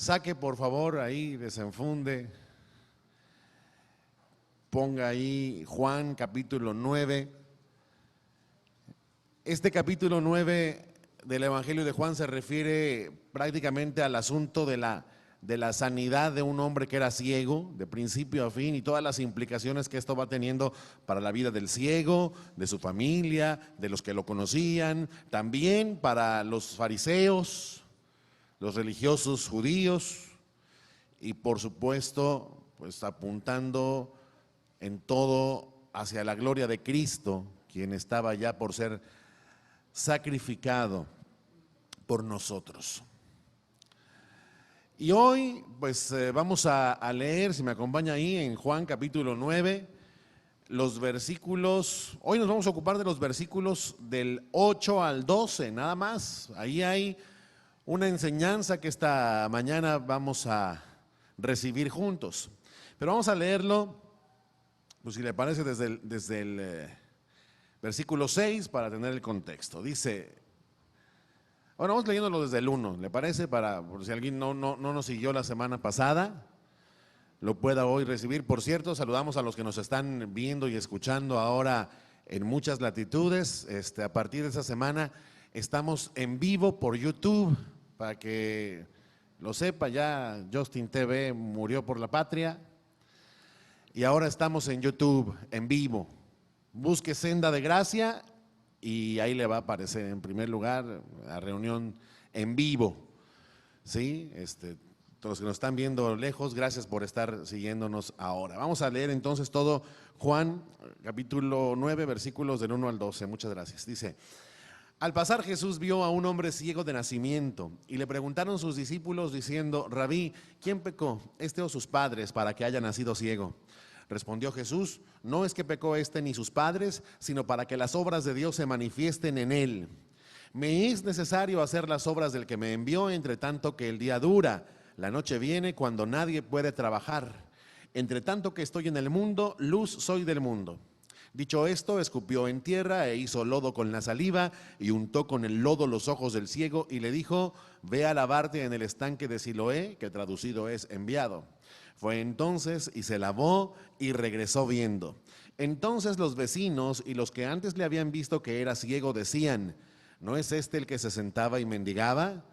Saque por favor ahí, desenfunde, ponga ahí Juan capítulo 9. Este capítulo 9 del Evangelio de Juan se refiere prácticamente al asunto de la sanidad de un hombre que era ciego, de principio a fin, y todas las implicaciones que esto va teniendo para la vida del ciego, de su familia, de los que lo conocían, también para los fariseos, los religiosos judíos, y por supuesto, pues apuntando en todo hacia la gloria de Cristo, quien estaba ya por ser sacrificado por nosotros. Y hoy pues vamos a leer, si me acompaña ahí, en Juan capítulo 9, los versículos. Hoy nos vamos a ocupar de los versículos del 8 al 12, nada más. Ahí hay una enseñanza que esta mañana vamos a recibir juntos. Pero vamos a leerlo, pues si le parece, desde el versículo 6 para tener el contexto. Dice, bueno, vamos leyéndolo desde el 1, ¿le parece? Por si alguien no nos siguió la semana pasada, lo pueda hoy recibir. Por cierto, saludamos a los que nos están viendo y escuchando ahora en muchas latitudes. A partir de esta semana estamos en vivo por YouTube, para que lo sepa, ya Justin TV murió por la patria y ahora estamos en YouTube en vivo. Busque Senda de Gracia y ahí le va a aparecer en primer lugar la reunión en vivo, ¿sí? Todos los que nos están viendo lejos, gracias por estar siguiéndonos ahora. Vamos a leer entonces todo Juan, capítulo 9, versículos del 1 al 12. Muchas gracias. Dice, al pasar Jesús vio a un hombre ciego de nacimiento y le preguntaron sus discípulos diciendo, Rabí, ¿quién pecó, este o sus padres, para que haya nacido ciego? Respondió Jesús, no es que pecó este ni sus padres, sino para que las obras de Dios se manifiesten en él. Me es necesario hacer las obras del que me envió, entre tanto que el día dura. La noche viene cuando nadie puede trabajar. Entre tanto que estoy en el mundo, luz soy del mundo. Dicho esto, escupió en tierra e hizo lodo con la saliva y untó con el lodo los ojos del ciego y le dijo, ve a lavarte en el estanque de Siloé, que traducido es enviado. Fue entonces y se lavó y regresó viendo. Entonces los vecinos y los que antes le habían visto que era ciego decían, ¿no es este el que se sentaba y mendigaba?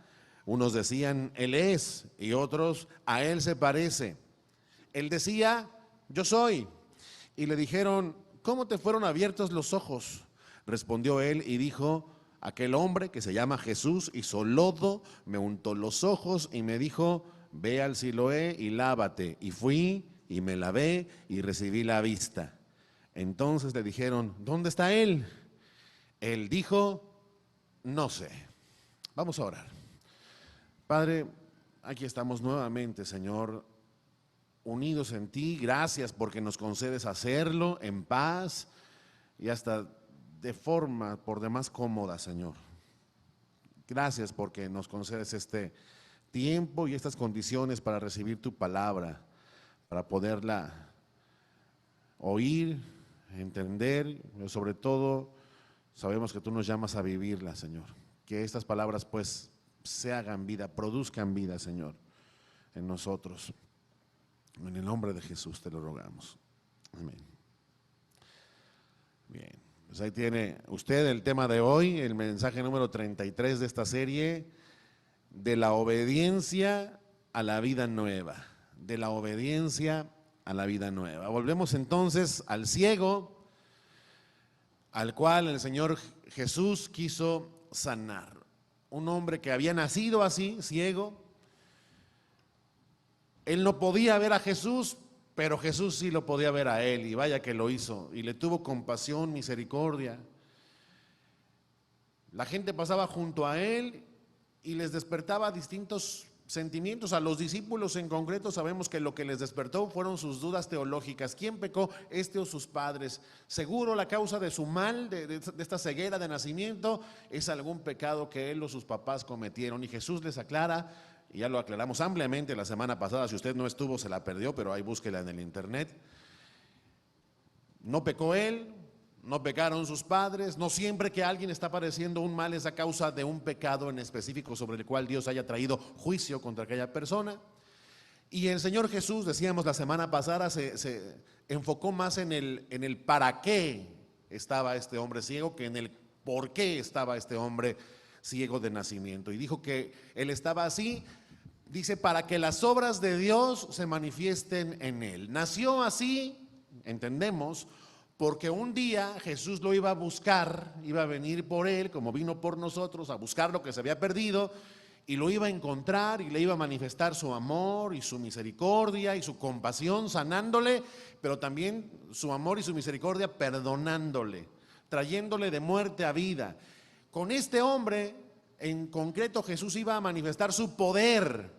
Unos decían, él es, y otros, a él se parece. Él decía, yo soy. Y le dijeron, ¿cómo te fueron abiertos los ojos? Respondió él y dijo, aquel hombre que se llama Jesús hizo lodo, me untó los ojos y me dijo, ve al Siloé y lávate. Y fui y me lavé y recibí la vista. Entonces le dijeron, ¿dónde está él? Él dijo, no sé. Vamos a orar. Padre, aquí estamos nuevamente, Señor, unidos en ti. Gracias porque nos concedes hacerlo en paz y hasta de forma por demás cómoda, Señor. Gracias porque nos concedes este tiempo y estas condiciones para recibir tu palabra, para poderla oír, entender, pero sobre todo sabemos que tú nos llamas a vivirla, Señor. Que estas palabras pues se hagan vida, produzcan vida, Señor, en nosotros. En el nombre de Jesús te lo rogamos. Amén. Bien, pues ahí tiene usted el tema de hoy, el mensaje número 33 de esta serie, de la obediencia a la vida nueva. De la obediencia a la vida nueva. Volvemos entonces al ciego, al cual el Señor Jesús quiso sanar. Un hombre que había nacido así, ciego. Él no podía ver a Jesús, pero Jesús sí lo podía ver a él, y vaya que lo hizo, y le tuvo compasión, misericordia. La gente pasaba junto a él y les despertaba distintos sentimientos. A los discípulos en concreto sabemos que lo que les despertó fueron sus dudas teológicas. ¿Quién pecó, este o sus padres? Seguro la causa de su mal, de esta ceguera de nacimiento, es algún pecado que él o sus papás cometieron, y Jesús les aclara. Y ya lo aclaramos ampliamente la semana pasada, si usted no estuvo se la perdió, pero ahí búsquela en el internet. No pecó él, no pecaron sus padres. No siempre que alguien está padeciendo un mal es a causa de un pecado en específico sobre el cual Dios haya traído juicio contra aquella persona. Y el Señor Jesús, decíamos la semana pasada, se enfocó más en el para qué estaba este hombre ciego que en el por qué estaba este hombre ciego de nacimiento. Y dijo que él estaba así, dice, para que las obras de Dios se manifiesten en él. Nació así, entendemos, porque un día Jesús lo iba a buscar, iba a venir por él, como vino por nosotros, a buscar lo que se había perdido, y lo iba a encontrar y le iba a manifestar su amor y su misericordia y su compasión, sanándole, pero también su amor y su misericordia perdonándole, trayéndole de muerte a vida. Con este hombre en concreto Jesús iba a manifestar su poder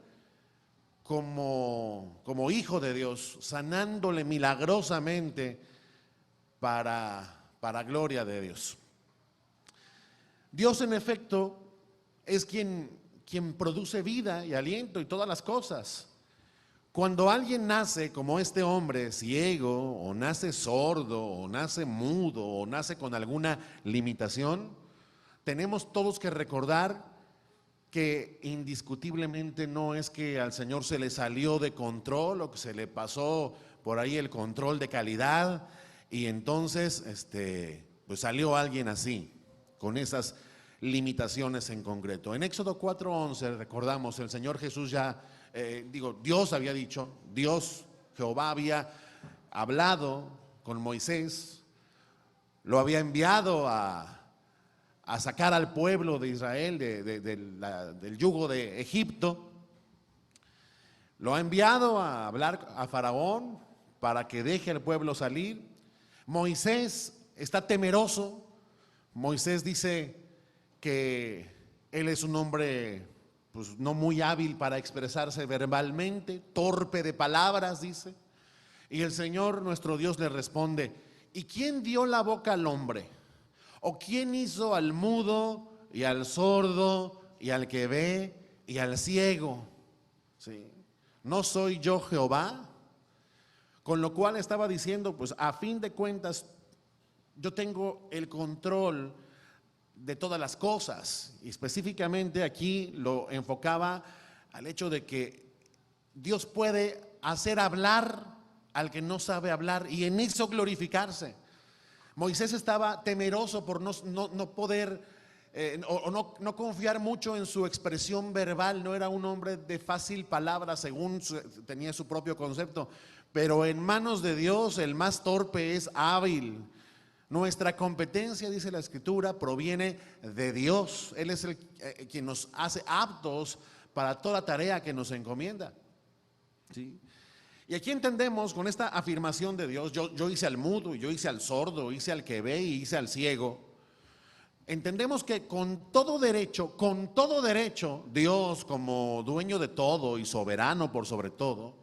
como hijo de Dios, sanándole milagrosamente para gloria de Dios. Dios en efecto es quien produce vida y aliento y todas las cosas. Cuando alguien nace como este hombre ciego, o nace sordo, o nace mudo, o nace con alguna limitación, tenemos todos que recordar que indiscutiblemente no es que al Señor se le salió de control o que se le pasó por ahí el control de calidad y entonces pues salió alguien así, con esas limitaciones en concreto. En Éxodo 4:11 recordamos, el Señor Jesús Dios había dicho, Dios Jehová había hablado con Moisés, lo había enviado a sacar al pueblo de Israel del yugo de Egipto, lo ha enviado a hablar a Faraón para que deje al pueblo salir. Moisés está temeroso. Moisés dice que él es un hombre pues no muy hábil para expresarse verbalmente, torpe de palabras, dice. Y el Señor nuestro Dios le responde: ¿y quién dio la boca al hombre? ¿O quién hizo al mudo y al sordo y al que ve y al ciego? ¿Sí? ¿No soy yo Jehová? Con lo cual estaba diciendo, pues a fin de cuentas, yo tengo el control de todas las cosas. Y específicamente aquí lo enfocaba al hecho de que Dios puede hacer hablar al que no sabe hablar y en eso glorificarse. Moisés estaba temeroso por no poder no confiar mucho en su expresión verbal. No era un hombre de fácil palabra, según tenía su propio concepto, pero en manos de Dios el más torpe es hábil. Nuestra competencia, dice la Escritura, proviene de Dios. Él es quien nos hace aptos para toda tarea que nos encomienda. ¿Sí? Y aquí entendemos con esta afirmación de Dios, yo hice al mudo, yo hice al sordo, hice al que ve y hice al ciego. Entendemos que con todo derecho, Dios como dueño de todo y soberano por sobre todo,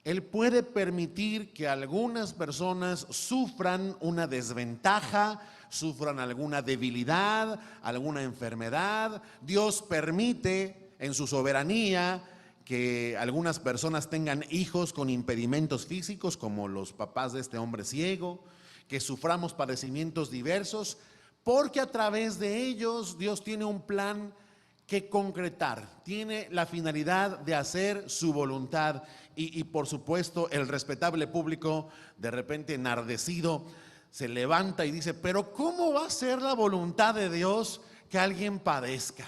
Él puede permitir que algunas personas sufran una desventaja, sufran alguna debilidad, alguna enfermedad. Dios permite en su soberanía que algunas personas tengan hijos con impedimentos físicos, como los papás de este hombre ciego, que suframos padecimientos diversos, porque a través de ellos Dios tiene un plan que concretar, tiene la finalidad de hacer su voluntad y por supuesto el respetable público de repente enardecido se levanta y dice: pero ¿cómo va a ser la voluntad de Dios que alguien padezca?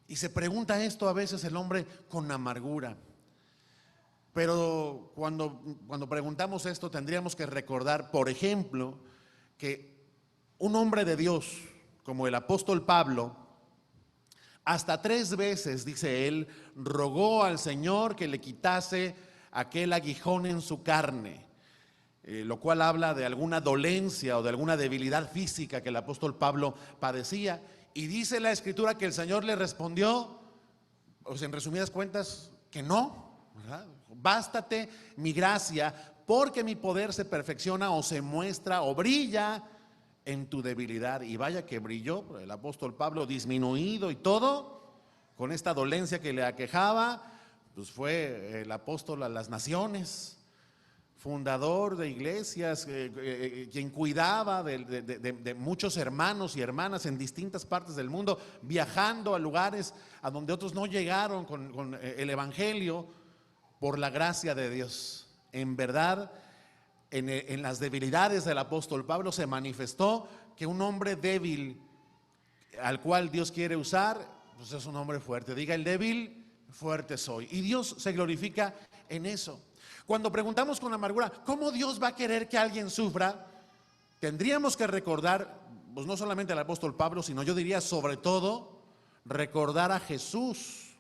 Y se pregunta esto a veces el hombre con amargura. Pero cuando preguntamos esto tendríamos que recordar, por ejemplo, que un hombre de Dios como el apóstol Pablo, hasta 3 veces, dice él, rogó al Señor que le quitase aquel aguijón en su carne, lo cual habla de alguna dolencia o de alguna debilidad física que el apóstol Pablo padecía. Y dice la Escritura que el Señor le respondió, pues en resumidas cuentas, que no, ¿verdad? Bástate mi gracia, porque mi poder se perfecciona o se muestra o brilla en tu debilidad. Y vaya que brilló el apóstol Pablo, disminuido y todo, con esta dolencia que le aquejaba, pues fue el apóstol a las naciones, fundador de iglesias, quien cuidaba de muchos hermanos y hermanas en distintas partes del mundo, viajando a lugares a donde otros no llegaron con el evangelio, por la gracia de Dios. En verdad, en las debilidades del apóstol Pablo se manifestó que un hombre débil al cual Dios quiere usar, pues es un hombre fuerte. Diga el débil, fuerte soy. Y Dios se glorifica en eso. Cuando preguntamos con amargura, ¿cómo Dios va a querer que alguien sufra? Tendríamos que recordar, pues no solamente al apóstol Pablo, sino yo diría sobre todo, recordar a Jesús.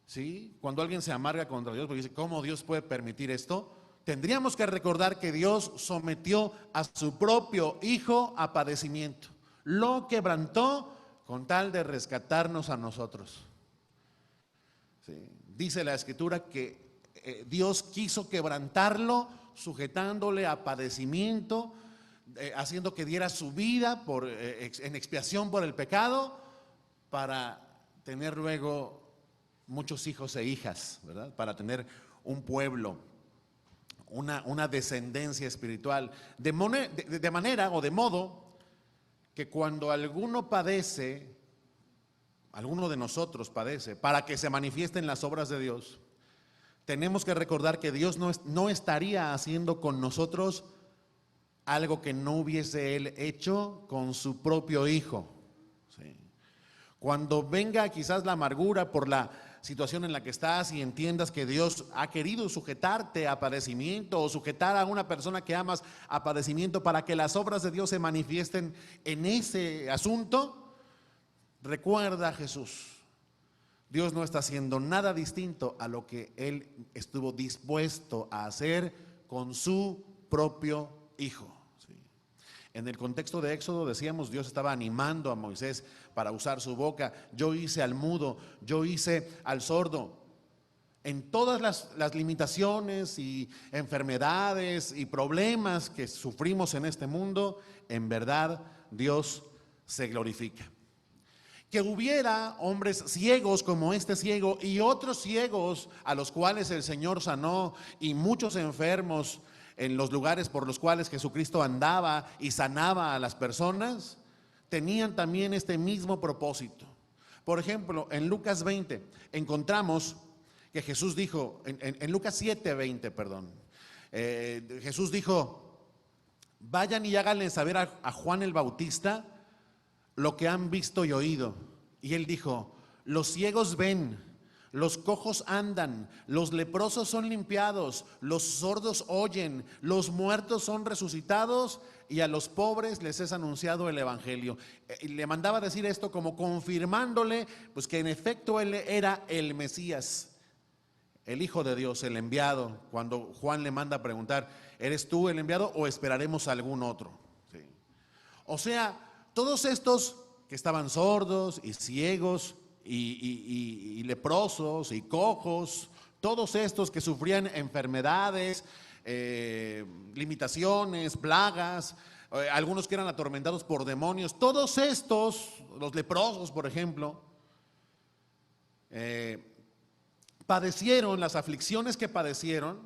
¿Sí? Cuando alguien se amarga contra Dios porque dice, ¿cómo Dios puede permitir esto? Tendríamos que recordar que Dios sometió a su propio Hijo a padecimiento. Lo quebrantó con tal de rescatarnos a nosotros. ¿Sí? Dice la Escritura que Dios quiso quebrantarlo, sujetándole a padecimiento, haciendo que diera su vida en expiación por el pecado, para tener luego muchos hijos e hijas, ¿verdad? Para tener un pueblo, una descendencia espiritual, de manera o de modo que cuando alguno padece, alguno de nosotros padece, para que se manifiesten las obras de Dios, tenemos que recordar que Dios no estaría haciendo con nosotros algo que no hubiese Él hecho con su propio Hijo. ¿Sí? Cuando venga quizás la amargura por la situación en la que estás y entiendas que Dios ha querido sujetarte a padecimiento o sujetar a una persona que amas a padecimiento para que las obras de Dios se manifiesten en ese asunto, recuerda a Jesús. Dios no está haciendo nada distinto a lo que Él estuvo dispuesto a hacer con su propio Hijo. ¿Sí? En el contexto de Éxodo decíamos, Dios estaba animando a Moisés para usar su boca. Yo hice al mudo, yo hice al sordo. En todas las limitaciones y enfermedades y problemas que sufrimos en este mundo, en verdad Dios se glorifica. Que hubiera hombres ciegos como este ciego y otros ciegos a los cuales el Señor sanó, y muchos enfermos en los lugares por los cuales Jesucristo andaba y sanaba a las personas, tenían también este mismo propósito. Por ejemplo, en Lucas 20 encontramos que Jesús dijo, en Lucas 7:20, perdón, Jesús dijo, vayan y háganle saber a Juan el Bautista lo que han visto y oído. Y él dijo, los ciegos ven, los cojos andan, los leprosos son limpiados, los sordos oyen, los muertos son resucitados, y a los pobres les es anunciado el evangelio. Y le mandaba decir esto como confirmándole pues que en efecto él era el Mesías, el Hijo de Dios, el enviado. Cuando Juan le manda a preguntar, ¿eres tú el enviado o esperaremos a algún otro? Sí. O sea, todos estos que estaban sordos y ciegos y leprosos y cojos, todos estos que sufrían enfermedades, limitaciones, plagas, algunos que eran atormentados por demonios, todos estos, los leprosos por ejemplo, padecieron las aflicciones que padecieron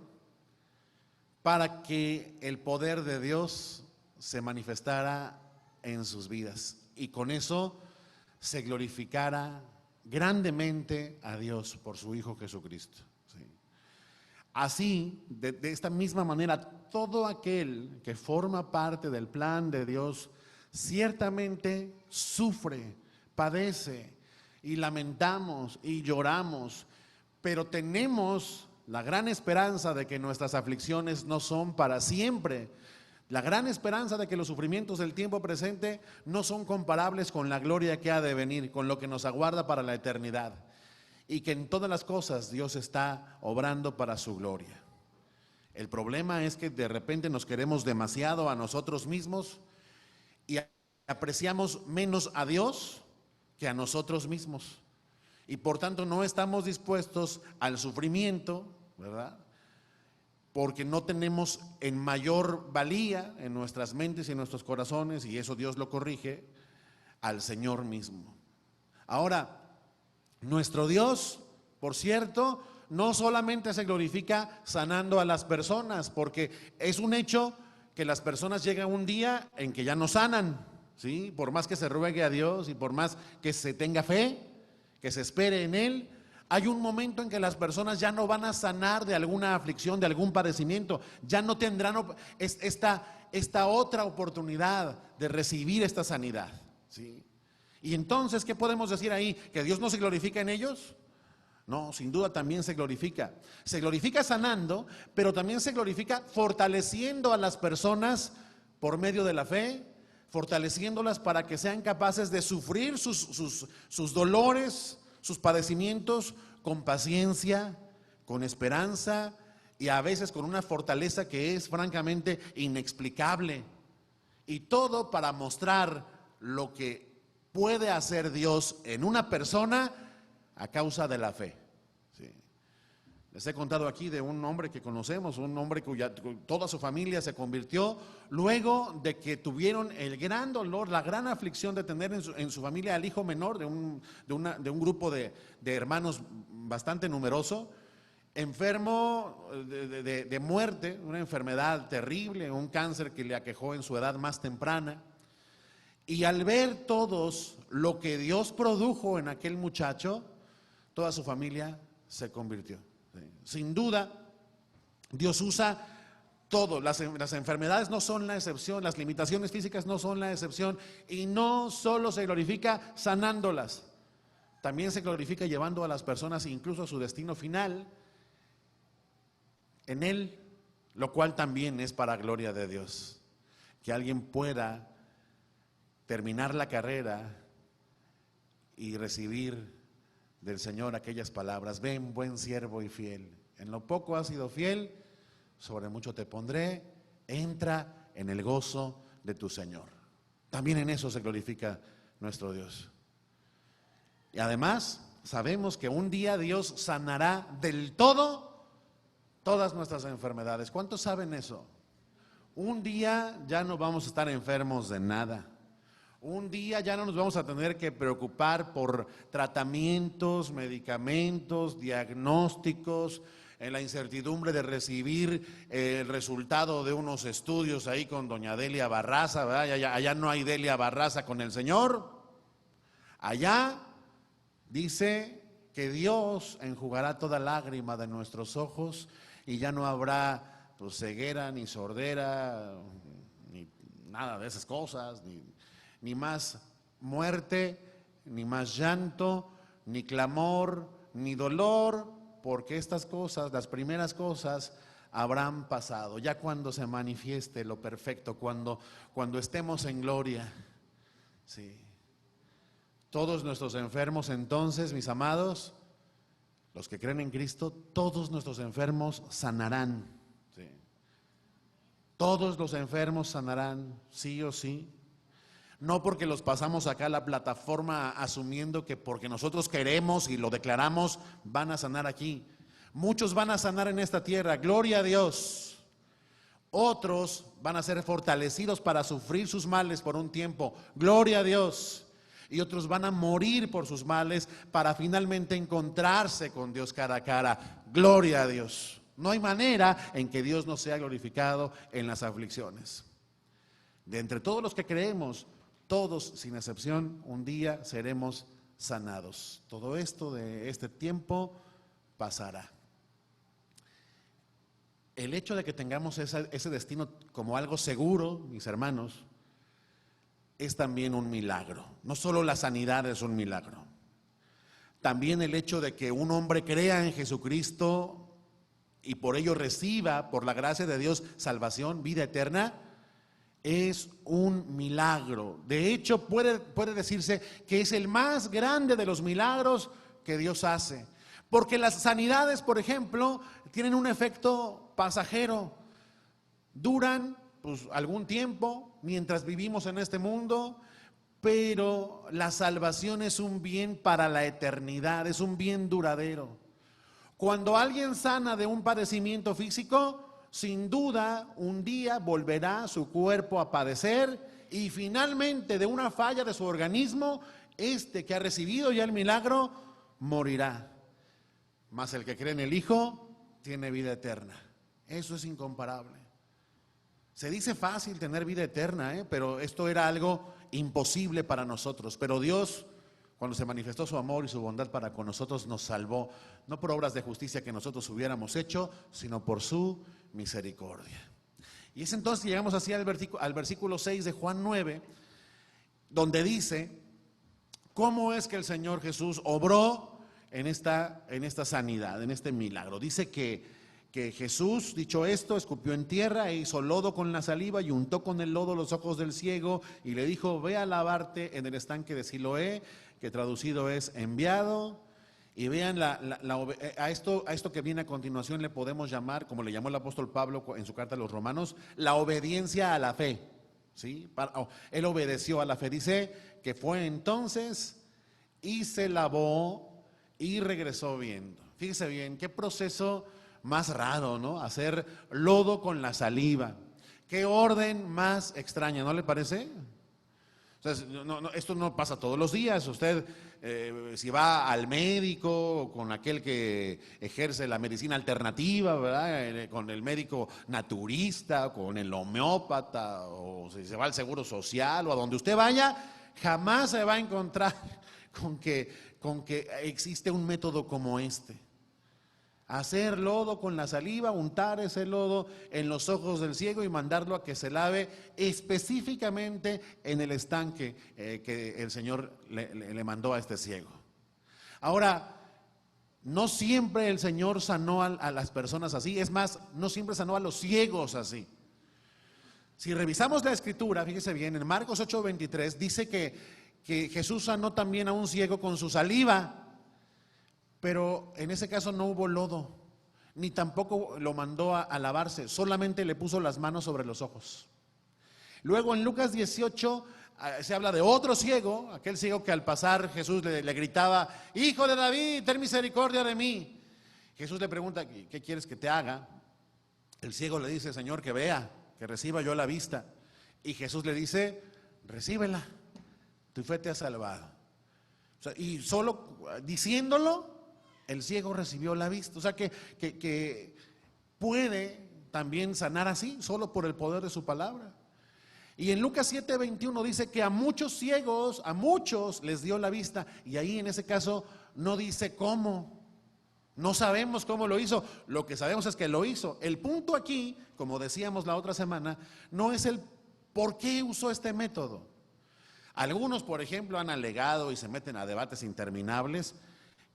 para que el poder de Dios se manifestara en sus vidas y con eso se glorificara grandemente a Dios por su Hijo Jesucristo. ¿Sí? Así, de esta misma manera, todo aquel que forma parte del plan de Dios ciertamente sufre, padece y lamentamos y lloramos, pero tenemos la gran esperanza de que nuestras aflicciones no son para siempre. La gran esperanza de que los sufrimientos del tiempo presente no son comparables con la gloria que ha de venir, con lo que nos aguarda para la eternidad, y que en todas las cosas Dios está obrando para su gloria. El problema es que de repente nos queremos demasiado a nosotros mismos y apreciamos menos a Dios que a nosotros mismos, y por tanto no estamos dispuestos al sufrimiento, ¿verdad? Porque no tenemos en mayor valía en nuestras mentes y en nuestros corazones, y eso Dios lo corrige, al Señor mismo. Ahora, nuestro Dios, por cierto, no solamente se glorifica sanando a las personas, porque es un hecho que las personas llegan un día en que ya no sanan, ¿sí? Por más que se ruegue a Dios y por más que se tenga fe, que se espere en Él, hay un momento en que las personas ya no van a sanar de alguna aflicción, de algún padecimiento, ya no tendrán esta otra oportunidad de recibir esta sanidad, ¿sí? Y entonces, ¿qué podemos decir ahí? ¿Que Dios no se glorifica en ellos? No, sin duda también se glorifica. Se glorifica sanando, pero también se glorifica fortaleciendo a las personas por medio de la fe, fortaleciéndolas para que sean capaces de sufrir sus dolores, sus padecimientos con paciencia, con esperanza y a veces con una fortaleza que es francamente inexplicable. Y todo para mostrar lo que puede hacer Dios en una persona a causa de la fe. Sí. Les he contado aquí de un hombre que conocemos, un hombre cuya toda su familia se convirtió luego de que tuvieron el gran dolor, la gran aflicción de tener en su familia al hijo menor de un grupo de hermanos bastante numeroso, enfermo de muerte, una enfermedad terrible, un cáncer que le aquejó en su edad más temprana. Y al ver todos lo que Dios produjo en aquel muchacho, toda su familia se convirtió. Sin duda, Dios usa todo. Las enfermedades no son la excepción, las limitaciones físicas no son la excepción. Y no solo se glorifica sanándolas, también se glorifica llevando a las personas incluso a su destino final en Él, lo cual también es para gloria de Dios. Que alguien pueda terminar la carrera y recibir del Señor aquellas palabras: ven, buen siervo y fiel, en lo poco has sido fiel, sobre mucho te pondré, entra en el gozo de tu Señor. También en eso se glorifica nuestro Dios. Y además sabemos que un día Dios sanará del todo todas nuestras enfermedades. ¿Cuántos saben eso? Un día ya no vamos a estar enfermos de nada. Un día ya no nos vamos a tener que preocupar por tratamientos, medicamentos, diagnósticos, en la incertidumbre de recibir el resultado de unos estudios ahí con doña Delia Barraza, ¿verdad? Allá no hay Delia Barraza con el Señor. Allá dice que Dios enjugará toda lágrima de nuestros ojos y ya no habrá ceguera, ni sordera, ni nada de esas cosas, ni más muerte, ni más llanto, ni clamor, ni dolor, porque estas cosas, las primeras cosas, habrán pasado. Ya cuando se manifieste lo perfecto, cuando estemos en gloria, sí. Todos nuestros enfermos entonces, mis amados, los que creen en Cristo, todos nuestros enfermos sanarán, sí. Todos los enfermos sanarán, sí o sí. No porque los pasamos acá a la plataforma asumiendo que porque nosotros queremos y lo declaramos van a sanar aquí. Muchos van a sanar en esta tierra, gloria a Dios. Otros van a ser fortalecidos para sufrir sus males por un tiempo, gloria a Dios. Y otros van a morir por sus males para finalmente encontrarse con Dios cara a cara, gloria a Dios. No hay manera en que Dios no sea glorificado en las aflicciones. De entre todos los que creemos, todos, sin excepción, un día seremos sanados. Todo esto de este tiempo pasará. El hecho de que tengamos ese destino como algo seguro, mis hermanos, es también un milagro. No solo la sanidad es un milagro. También el hecho de que un hombre crea en Jesucristo y por ello reciba, por la gracia de Dios, salvación, vida eterna, es un milagro. De hecho, puede decirse que es el más grande de los milagros que Dios hace. Porque las sanidades, por ejemplo, tienen un efecto pasajero. Duran algún tiempo mientras vivimos en este mundo, pero la salvación es un bien para la eternidad, es un bien duradero. Cuando alguien sana de un padecimiento físico, sin duda, un día volverá su cuerpo a padecer y finalmente de una falla de su organismo, que ha recibido ya el milagro, morirá. mas el que cree en el Hijo tiene vida eterna. Eso es incomparable. Se dice fácil tener vida eterna, pero esto era algo imposible para nosotros. Pero Dios, cuando se manifestó su amor y su bondad para con nosotros, nos salvó, no por obras de justicia que nosotros hubiéramos hecho, sino por su misericordia. Y es entonces que llegamos así al versículo 6 de Juan 9, donde dice cómo es que el Señor Jesús obró en esta sanidad, en este milagro. Dice que Jesús, dicho esto, escupió en tierra e hizo lodo con la saliva y untó con el lodo los ojos del ciego y le dijo: ve a lavarte en el estanque de Siloé, que traducido es enviado. Y vean a esto que viene a continuación le podemos llamar, como le llamó el apóstol Pablo en su carta a los Romanos, la obediencia a la fe. ¿Sí? Él obedeció a la fe. Dice que fue entonces y se lavó y regresó viendo. Fíjese bien, qué proceso más raro, ¿no? Hacer lodo con la saliva. Qué orden más extraña, ¿no le parece? O sea, esto no pasa todos los días. Usted, si va al médico, con aquel que ejerce la medicina alternativa, ¿verdad? Con el médico naturista, con el homeópata, o si se va al seguro social, o a donde usted vaya, jamás se va a encontrar con que existe un método como este. Hacer lodo con la saliva, untar ese lodo en los ojos del ciego y mandarlo a que se lave específicamente en el estanque que el Señor le mandó a este ciego. Ahora, no siempre el Señor sanó a las personas así, es más, no siempre sanó a los ciegos así. Si revisamos la escritura, fíjese bien, en Marcos 8:23 dice que Jesús sanó también a un ciego con su saliva. Pero en ese caso no hubo lodo, ni tampoco lo mandó a lavarse, solamente le puso las manos sobre los ojos. Luego en Lucas 18 se habla de otro ciego, aquel ciego que al pasar Jesús le gritaba: hijo de David, ten misericordia de mí. Jesús le pregunta: ¿qué quieres que te haga? El ciego le dice: Señor, que vea, que reciba yo la vista. Y Jesús le dice: recíbela, tu fe te ha salvado. O sea, y solo diciéndolo, el ciego recibió la vista. O sea que puede también sanar así, solo por el poder de su palabra. Y en Lucas 7:21 dice que a muchos ciegos, a muchos les dio la vista. Y ahí en ese caso no dice cómo. No sabemos cómo lo hizo. Lo que sabemos es que lo hizo. El punto aquí, como decíamos la otra semana, no es el por qué usó este método. Algunos, por ejemplo, han alegado y se meten a debates interminables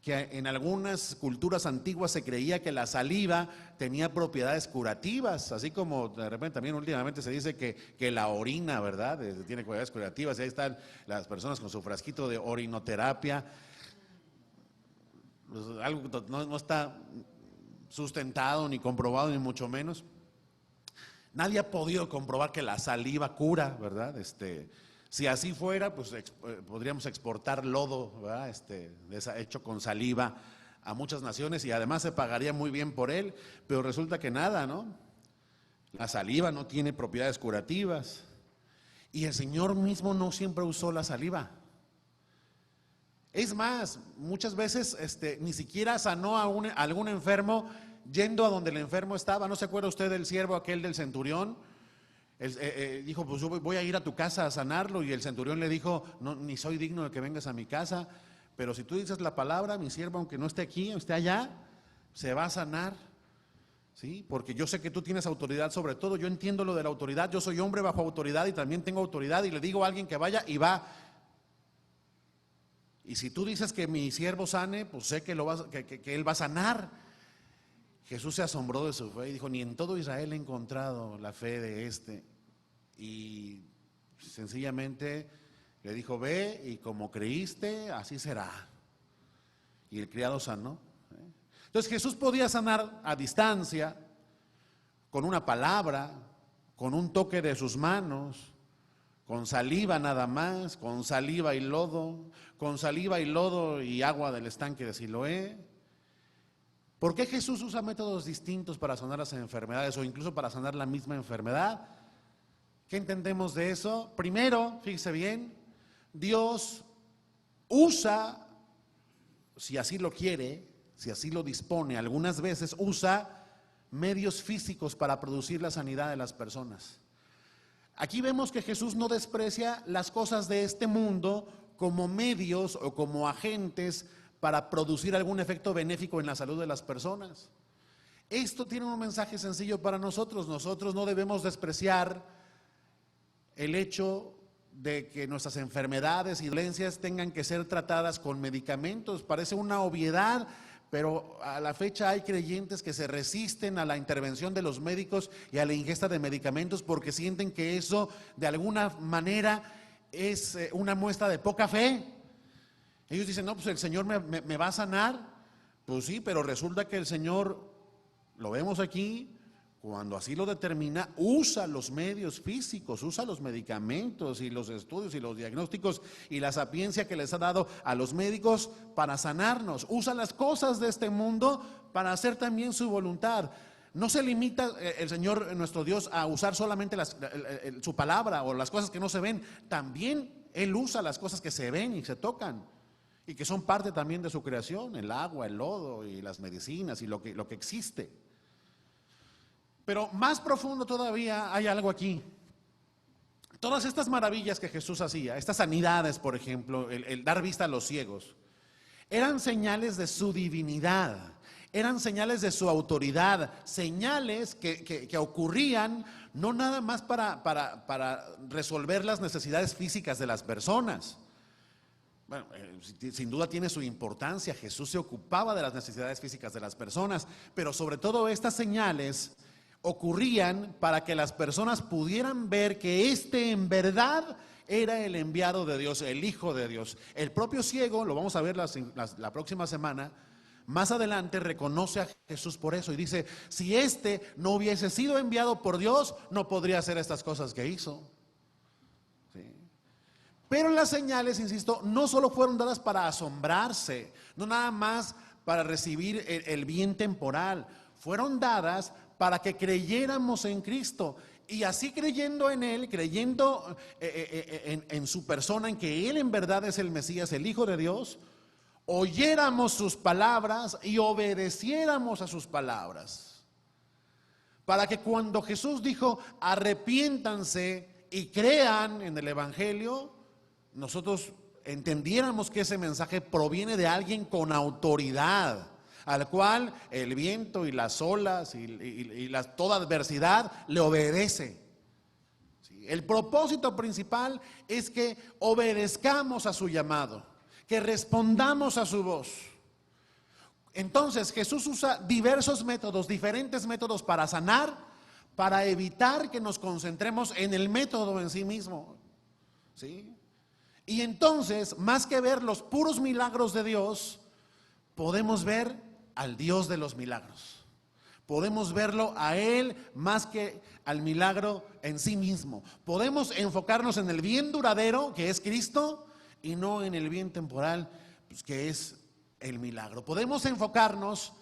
que en algunas culturas antiguas se creía que la saliva tenía propiedades curativas, así como de repente también últimamente se dice que la orina, ¿verdad?, tiene propiedades curativas, y ahí están las personas con su frasquito de orinoterapia. Pues algo no está sustentado ni comprobado, ni mucho menos. Nadie ha podido comprobar que la saliva cura, ¿verdad? Si así fuera, pues podríamos exportar lodo, ¿verdad? Hecho con saliva a muchas naciones y además se pagaría muy bien por él, pero resulta que nada, ¿no? La saliva no tiene propiedades curativas y el Señor mismo no siempre usó la saliva. Es más, muchas veces ni siquiera sanó a algún enfermo yendo a donde el enfermo estaba. ¿No se acuerda usted del siervo aquel del centurión? Dijo: pues yo voy a ir a tu casa a sanarlo. Y el centurión le dijo: no, ni soy digno de que vengas a mi casa, pero si tú dices la palabra, mi siervo, aunque no esté aquí, esté allá, se va a sanar. ¿Sí? Porque yo sé que tú tienes autoridad sobre todo. Yo entiendo lo de la autoridad. Yo soy hombre bajo autoridad y también tengo autoridad, y le digo a alguien que vaya y va. Y si tú dices que mi siervo sane, pues sé que él va a sanar. Jesús se asombró de su fe y dijo: ni en todo Israel he encontrado la fe de este. Y sencillamente le dijo: ve, y como creíste, así será. Y el criado sanó. Entonces Jesús podía sanar a distancia, con una palabra, con un toque de sus manos, con saliva nada más, con saliva y lodo, con saliva y lodo y agua del estanque de Siloé. ¿Por qué Jesús usa métodos distintos para sanar las enfermedades o incluso para sanar la misma enfermedad? ¿Qué entendemos de eso? Primero, fíjese bien, Dios usa, si así lo quiere, si así lo dispone, algunas veces usa medios físicos para producir la sanidad de las personas. Aquí vemos que Jesús no desprecia las cosas de este mundo como medios o como agentes para producir algún efecto benéfico en la salud de las personas. Esto tiene un mensaje sencillo para nosotros. Nosotros no debemos despreciar el hecho de que nuestras enfermedades y dolencias tengan que ser tratadas con medicamentos. Parece una obviedad, pero a la fecha hay creyentes que se resisten a la intervención de los médicos y a la ingesta de medicamentos porque sienten que eso de alguna manera es una muestra de poca fe. Ellos dicen, no, pues el Señor me va a sanar. Pues sí, pero resulta que el Señor, lo vemos aquí, cuando así lo determina, usa los medios físicos, usa los medicamentos y los estudios y los diagnósticos y la sapiencia que les ha dado a los médicos para sanarnos. Usa las cosas de este mundo para hacer también su voluntad. No se limita el Señor nuestro Dios a usar solamente su palabra o las cosas que no se ven. También Él usa las cosas que se ven y se tocan y que son parte también de su creación, el agua, el lodo y las medicinas y lo que existe. Pero más profundo todavía hay algo aquí. Todas estas maravillas que Jesús hacía, estas sanidades, por ejemplo, el dar vista a los ciegos, eran señales de su divinidad, eran señales de su autoridad, señales que ocurrían no nada más para resolver las necesidades físicas de las personas. Bueno, sin duda tiene su importancia. Jesús se ocupaba de las necesidades físicas de las personas, pero sobre todo estas señales ocurrían para que las personas pudieran ver que en verdad era el enviado de Dios, el Hijo de Dios. El propio ciego, lo vamos a ver la próxima semana, más adelante reconoce a Jesús por eso y dice, si no hubiese sido enviado por Dios, no podría hacer estas cosas que hizo. ¿Sí? Pero las señales, insisto, no solo fueron dadas para asombrarse, no nada más para recibir el bien temporal, fueron dadas para que creyéramos en Cristo y así creyendo en Él, creyendo en su persona, en que Él en verdad es el Mesías, el Hijo de Dios, oyéramos sus palabras y obedeciéramos a sus palabras. Para que cuando Jesús dijo, arrepiéntanse y crean en el Evangelio, nosotros entendiéramos que ese mensaje proviene de alguien con autoridad, al cual el viento y las olas y toda adversidad le obedece. ¿Sí? El propósito principal es que obedezcamos a su llamado, que respondamos a su voz. Entonces Jesús usa diferentes métodos para sanar, para evitar que nos concentremos en el método en sí mismo. ¿Sí? Y entonces, más que ver los puros milagros de Dios, podemos ver al Dios de los milagros. Podemos verlo a Él más que al milagro en sí mismo. Podemos enfocarnos en el bien duradero, que es Cristo, y no en el bien temporal, pues, que es el milagro. Podemos enfocarnos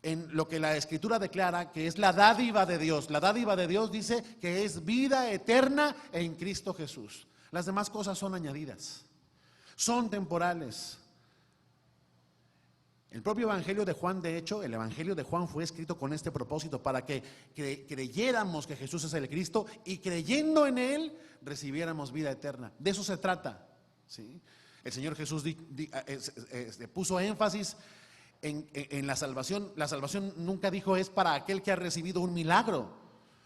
en lo que la Escritura declara que es la dádiva de Dios. La dádiva de Dios dice que es vida eterna en Cristo Jesús. Las demás cosas son añadidas, son temporales. El propio Evangelio de Juan, de hecho, el Evangelio de Juan fue escrito con este propósito, para que creyéramos que Jesús es el Cristo y creyendo en Él recibiéramos vida eterna. De eso se trata. ¿Sí? El Señor Jesús puso énfasis en la salvación. La salvación nunca dijo es para aquel que ha recibido un milagro,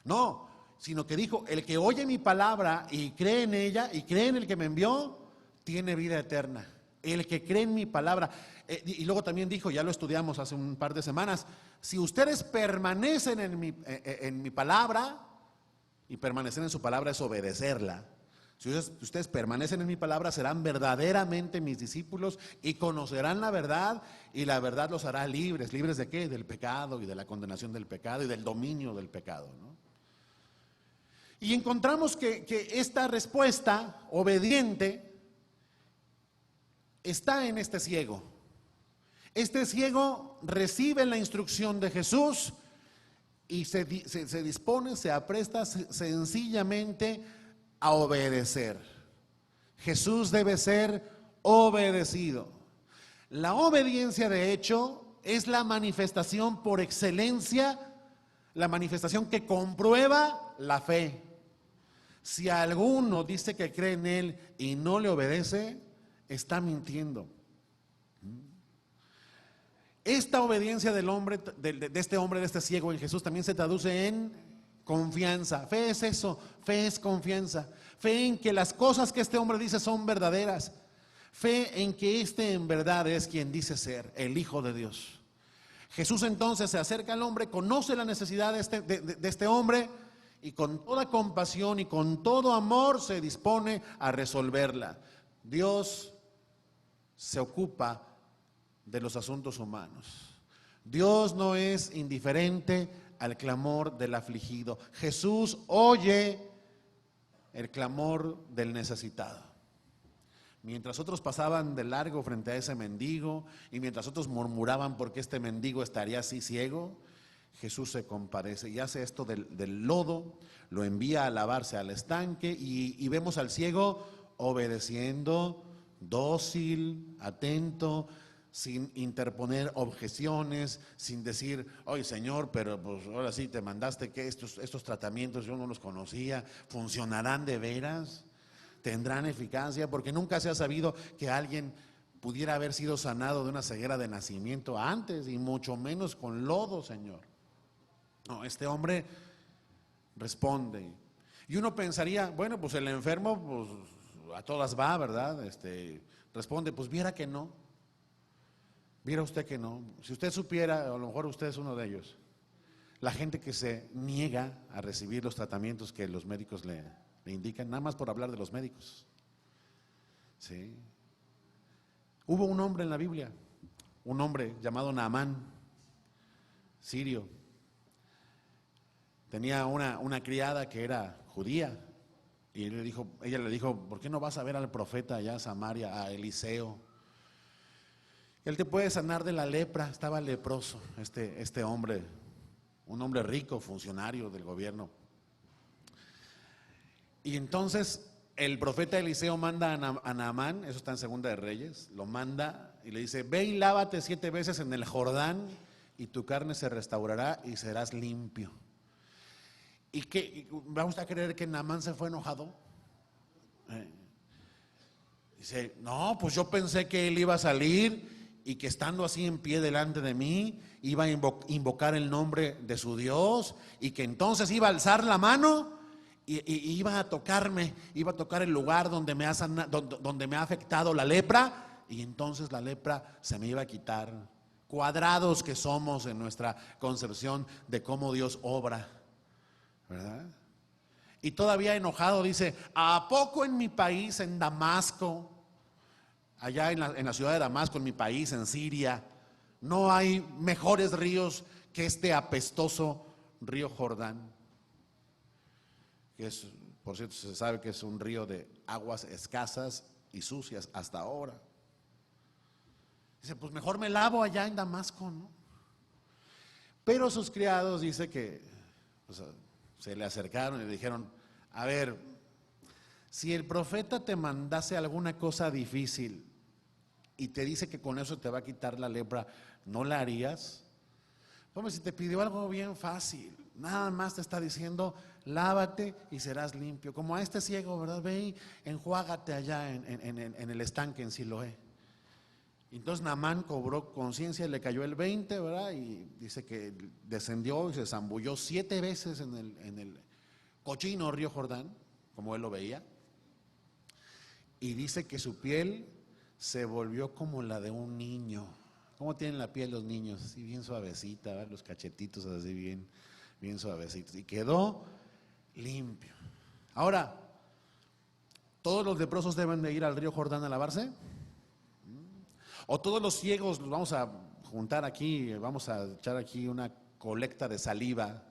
no, sino que dijo, el que oye mi palabra y cree en ella y cree en el que me envió, tiene vida eterna. El que cree en mi palabra. Y luego también dijo, ya lo estudiamos hace un par de semanas, si ustedes permanecen en mi palabra, y permanecer en su palabra es obedecerla. Si ustedes permanecen en mi palabra, serán verdaderamente mis discípulos y conocerán la verdad, y la verdad los hará libres. ¿Libres de qué? Del pecado y de la condenación del pecado y del dominio del pecado, ¿no? Y encontramos que esta respuesta obediente está en este ciego. Este ciego recibe la instrucción de Jesús y se dispone, se apresta sencillamente a obedecer. Jesús debe ser obedecido. La obediencia, de hecho, es la manifestación por excelencia, la manifestación que comprueba la fe. Si alguno dice que cree en Él y no le obedece, está mintiendo. Esta obediencia del hombre, de este hombre, de este ciego en Jesús, también se traduce en confianza. Fe es eso, fe es confianza. Fe en que las cosas que este hombre dice son verdaderas. Fe en que este en verdad es quien dice ser, el Hijo de Dios. Jesús entonces se acerca al hombre, conoce la necesidad de este hombre y con toda compasión y con todo amor se dispone a resolverla. Dios se ocupa de los asuntos humanos. Dios no es indiferente al clamor del afligido. Jesús oye el clamor del necesitado. Mientras otros pasaban de largo frente a ese mendigo y mientras otros murmuraban porque este mendigo estaría así ciego, Jesús se compadece y hace esto del lodo, lo envía a lavarse al estanque y vemos al ciego obedeciendo, dócil, atento, sin interponer objeciones, sin decir, oye Señor, pero pues ahora sí te mandaste que estos tratamientos yo no los conocía, ¿funcionarán de veras? ¿Tendrán eficacia? Porque nunca se ha sabido que alguien pudiera haber sido sanado de una ceguera de nacimiento antes, y mucho menos con lodo, Señor. No, este hombre responde. Y uno pensaría, bueno, pues el enfermo, pues a todas va, ¿verdad? Responde, pues viera que no. Viera usted que no. Si usted supiera, a lo mejor usted es uno de ellos, la gente que se niega a recibir los tratamientos que los médicos le indican, nada más por hablar de los médicos. ¿Sí? Hubo un hombre en la Biblia, un hombre llamado Naamán, sirio. Tenía una criada que era judía y ella le dijo, ¿por qué no vas a ver al profeta allá a Samaria, a Eliseo? Él te puede sanar de la lepra. Estaba leproso este hombre, un hombre rico, funcionario del gobierno. Y entonces el profeta Eliseo manda a Naamán, eso está en Segunda de Reyes, lo manda y le dice, ve y lávate 7 veces en el Jordán y tu carne se restaurará y serás limpio. ¿Y qué? ¿Vamos a creer que Naamán se fue enojado? Dice, no, pues yo pensé que él iba a salir y que estando así en pie delante de mí, iba a invocar el nombre de su Dios y que entonces iba a alzar la mano y iba a tocarme, iba a tocar el lugar donde me ha afectado la lepra y entonces la lepra se me iba a quitar. Cuadrados que somos en nuestra concepción de cómo Dios obra, ¿verdad? Y todavía enojado dice, ¿a poco en mi país, en Damasco, allá en la ciudad de Damasco, en mi país, en Siria, no hay mejores ríos que este apestoso río Jordán? Que es, por cierto, se sabe que es un río de aguas escasas y sucias hasta ahora. Dice, pues mejor me lavo allá en Damasco, ¿no? Pero sus criados, dice que se le acercaron y le dijeron, a ver, si el profeta te mandase alguna cosa difícil y te dice que con eso te va a quitar la lepra, ¿no la harías? Hombre, si te pidió algo bien fácil, nada más te está diciendo, lávate y serás limpio. Como a este ciego, ¿verdad? Ve y enjuágate allá en el estanque en Siloé. Entonces Naamán cobró conciencia y le cayó el 20, ¿verdad? Y dice que descendió y se zambulló 7 veces en el cochino río Jordán, como él lo veía. Y dice que su piel se volvió como la de un niño. ¿Cómo tienen la piel los niños? Así bien suavecita, ¿verdad? Los cachetitos así bien suavecitos. Y quedó limpio. Ahora, ¿todos los leprosos deben de ir al río Jordán a lavarse? ¿O todos los ciegos los vamos a juntar aquí, vamos a echar aquí una colecta de saliva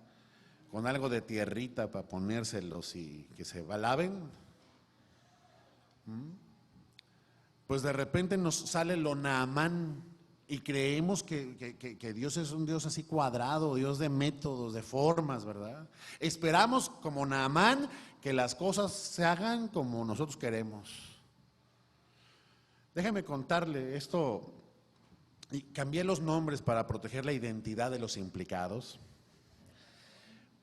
con algo de tierrita para ponérselos y que se laven? Pues de repente nos sale lo Naamán y creemos que Dios es un Dios así cuadrado, Dios de métodos, de formas, ¿verdad? Esperamos como Naamán que las cosas se hagan como nosotros queremos. Déjeme contarle, esto Y cambié los nombres para proteger la identidad de los implicados.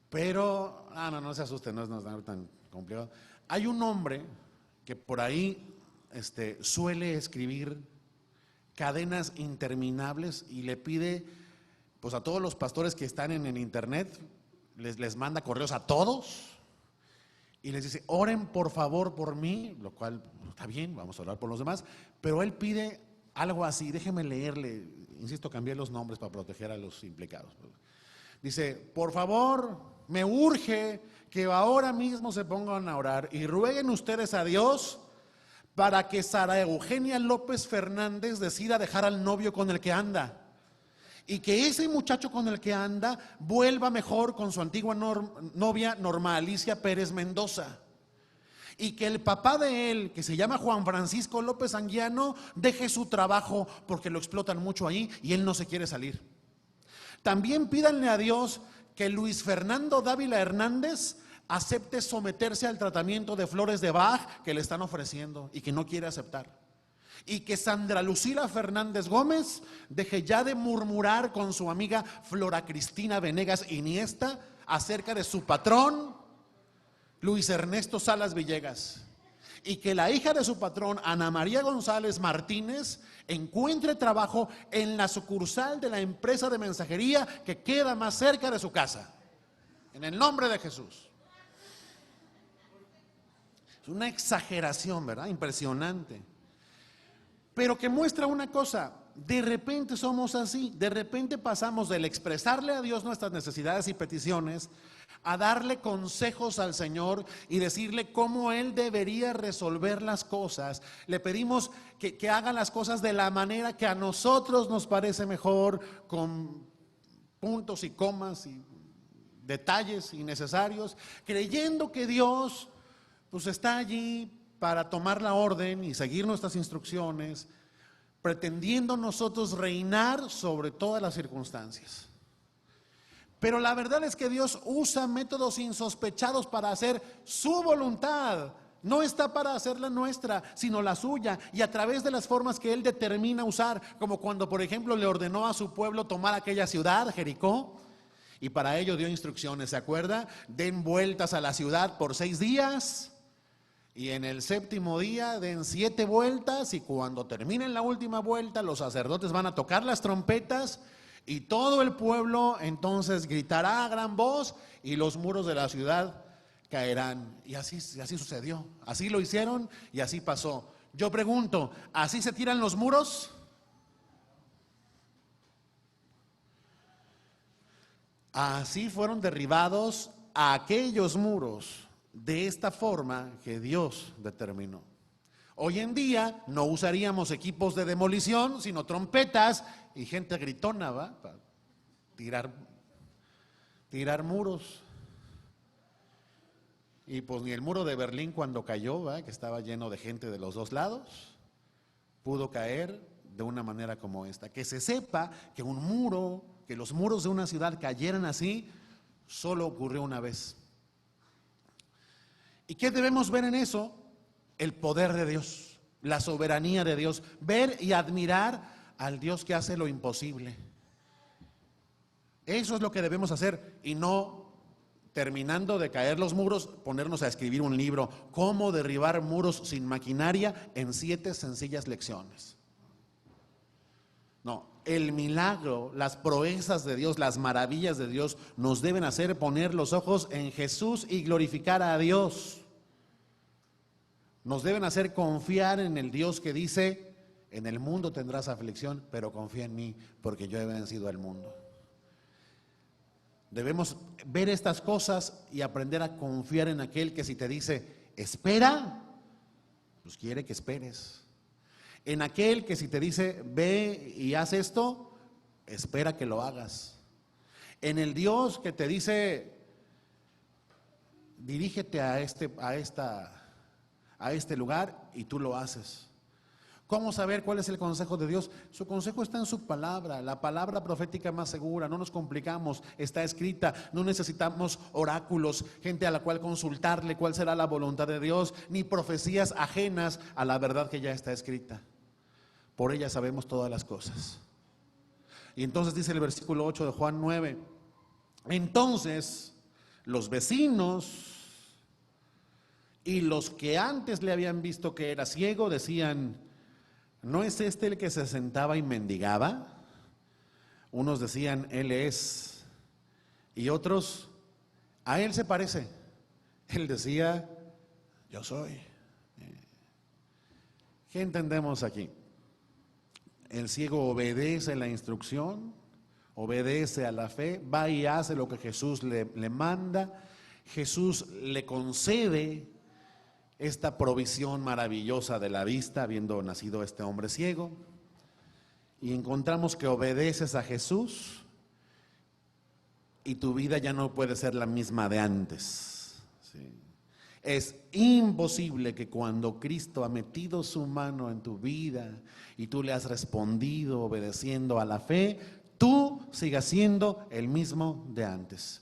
Pero, no se asusten, no es tan complicado. Hay un hombre que por ahí suele escribir cadenas interminables y le pide, pues a todos los pastores que están en el internet, les manda correos a todos y les dice, oren por favor por mí, lo cual está bien, vamos a orar por los demás, pero él pide algo así, déjeme leerle, insisto, cambié los nombres para proteger a los implicados. Dice, por favor, me urge que ahora mismo se pongan a orar y rueguen ustedes a Dios para que Sara Eugenia López Fernández decida dejar al novio con el que anda y que ese muchacho con el que anda vuelva mejor con su antigua novia Norma Alicia Pérez Mendoza, y que el papá de él, que se llama Juan Francisco López Anguiano, deje su trabajo porque lo explotan mucho ahí y él no se quiere salir. También pídanle a Dios que Luis Fernando Dávila Hernández acepte someterse al tratamiento de flores de Bach que le están ofreciendo y que no quiere aceptar. Y que Sandra Lucila Fernández Gómez deje ya de murmurar con su amiga Flora Cristina Venegas Iniesta acerca de su patrón Luis Ernesto Salas Villegas. Y que la hija de su patrón, Ana María González Martínez, encuentre trabajo en la sucursal de la empresa de mensajería que queda más cerca de su casa. En el nombre de Jesús. Es una exageración, ¿verdad? Impresionante. Pero que muestra una cosa, de repente somos así, de repente pasamos del expresarle a Dios nuestras necesidades y peticiones a darle consejos al Señor y decirle cómo Él debería resolver las cosas. Le pedimos que haga las cosas de la manera que a nosotros nos parece mejor, con puntos y comas y detalles innecesarios, creyendo que Dios pues está allí para tomar la orden y seguir nuestras instrucciones, pretendiendo nosotros reinar sobre todas las circunstancias. Pero la verdad es que Dios usa métodos insospechados para hacer su voluntad. No está para hacer la nuestra, sino la suya, y a través de las formas que Él determina usar, como cuando, por ejemplo, le ordenó a su pueblo tomar aquella ciudad, Jericó, y para ello dio instrucciones, ¿se acuerda? Den vueltas a la ciudad por 6 días, y en el 7º día den 7 vueltas, y cuando terminen la última vuelta, los sacerdotes van a tocar las trompetas, y todo el pueblo entonces gritará a gran voz, y los muros de la ciudad caerán. Y así sucedió, así lo hicieron y así pasó. Yo pregunto, ¿así se tiran los muros? Así fueron derribados aquellos muros de esta forma que Dios determinó. Hoy en día no usaríamos equipos de demolición, sino trompetas y gente gritona, ¿va? Para tirar muros. Y pues ni el muro de Berlín cuando cayó, ¿va? Que estaba lleno de gente de los dos lados, pudo caer de una manera como esta. Que se sepa que que los muros de una ciudad cayeran así, solo ocurrió una vez. ¿Y qué debemos ver en eso? El poder de Dios, la soberanía de Dios, ver y admirar al Dios que hace lo imposible. Eso es lo que debemos hacer, y no, terminando de caer los muros, ponernos a escribir un libro, cómo derribar muros sin maquinaria en 7 sencillas lecciones. No, el milagro, las proezas de Dios, las maravillas de Dios nos deben hacer poner los ojos en Jesús y glorificar a Dios. Nos deben hacer confiar en el Dios que dice, en el mundo tendrás aflicción, pero confía en mí, porque yo he vencido al mundo. Debemos ver estas cosas y aprender a confiar en aquel que si te dice, espera, pues quiere que esperes. En aquel que si te dice, ve y haz esto, espera que lo hagas. En el Dios que te dice, dirígete a este lugar, y tú lo haces. ¿Cómo saber cuál es el consejo de Dios? Su consejo está en su palabra, la palabra profética más segura. No nos complicamos, está escrita. No necesitamos oráculos, gente a la cual consultarle cuál será la voluntad de Dios, ni profecías ajenas a la verdad que ya está escrita. Por ella sabemos todas las cosas. Y entonces dice el versículo 8 de Juan 9, entonces los vecinos y los que antes le habían visto que era ciego decían, ¿no es este el que se sentaba y mendigaba? Unos decían, él es, y otros, a él se parece. Él decía, yo soy. ¿Qué entendemos aquí? El ciego obedece la instrucción, obedece a la fe, va y hace lo que Jesús le manda. Jesús le concede esta provisión maravillosa de la vista, habiendo nacido este hombre ciego. Y encontramos que obedeces a Jesús y tu vida ya no puede ser la misma de antes. ¿Sí? Es imposible que cuando Cristo ha metido su mano en tu vida y tú le has respondido obedeciendo a la fe, tú sigas siendo el mismo de antes.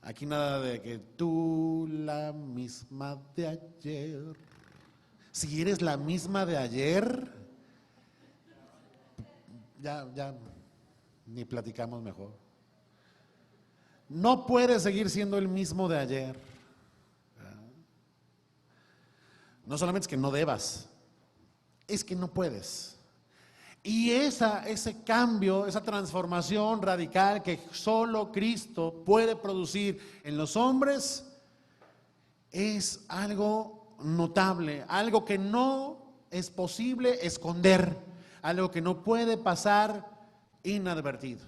Aquí nada de que tú la misma de ayer. Si eres la misma de ayer, ya ni platicamos mejor. No puedes seguir siendo el mismo de ayer. No solamente es que no debas, es que no puedes. Y ese cambio, esa transformación radical que solo Cristo puede producir en los hombres es algo notable, algo que no es posible esconder, algo que no puede pasar inadvertido.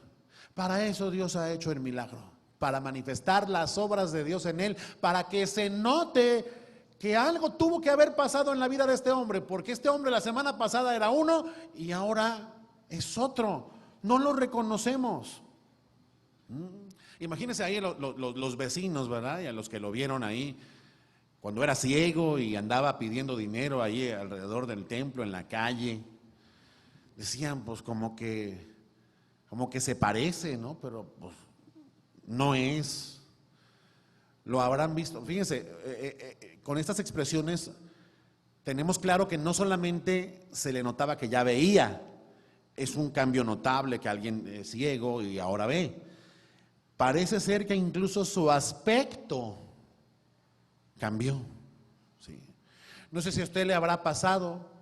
Para eso Dios ha hecho el milagro, para manifestar las obras de Dios en él, para que se note que algo tuvo que haber pasado en la vida de este hombre, porque este hombre la semana pasada era uno y ahora es otro. No lo reconocemos. Imagínense ahí los vecinos, ¿verdad? Y a los que lo vieron ahí, cuando era ciego y andaba pidiendo dinero ahí alrededor del templo, en la calle. Decían, pues como que se parece, ¿no? Pero pues no es. Lo habrán visto. Fíjense, con estas expresiones tenemos claro que no solamente se le notaba que ya veía, es un cambio notable que alguien es ciego y ahora ve. Parece ser que incluso su aspecto cambió. Sí. No sé si a usted le habrá pasado,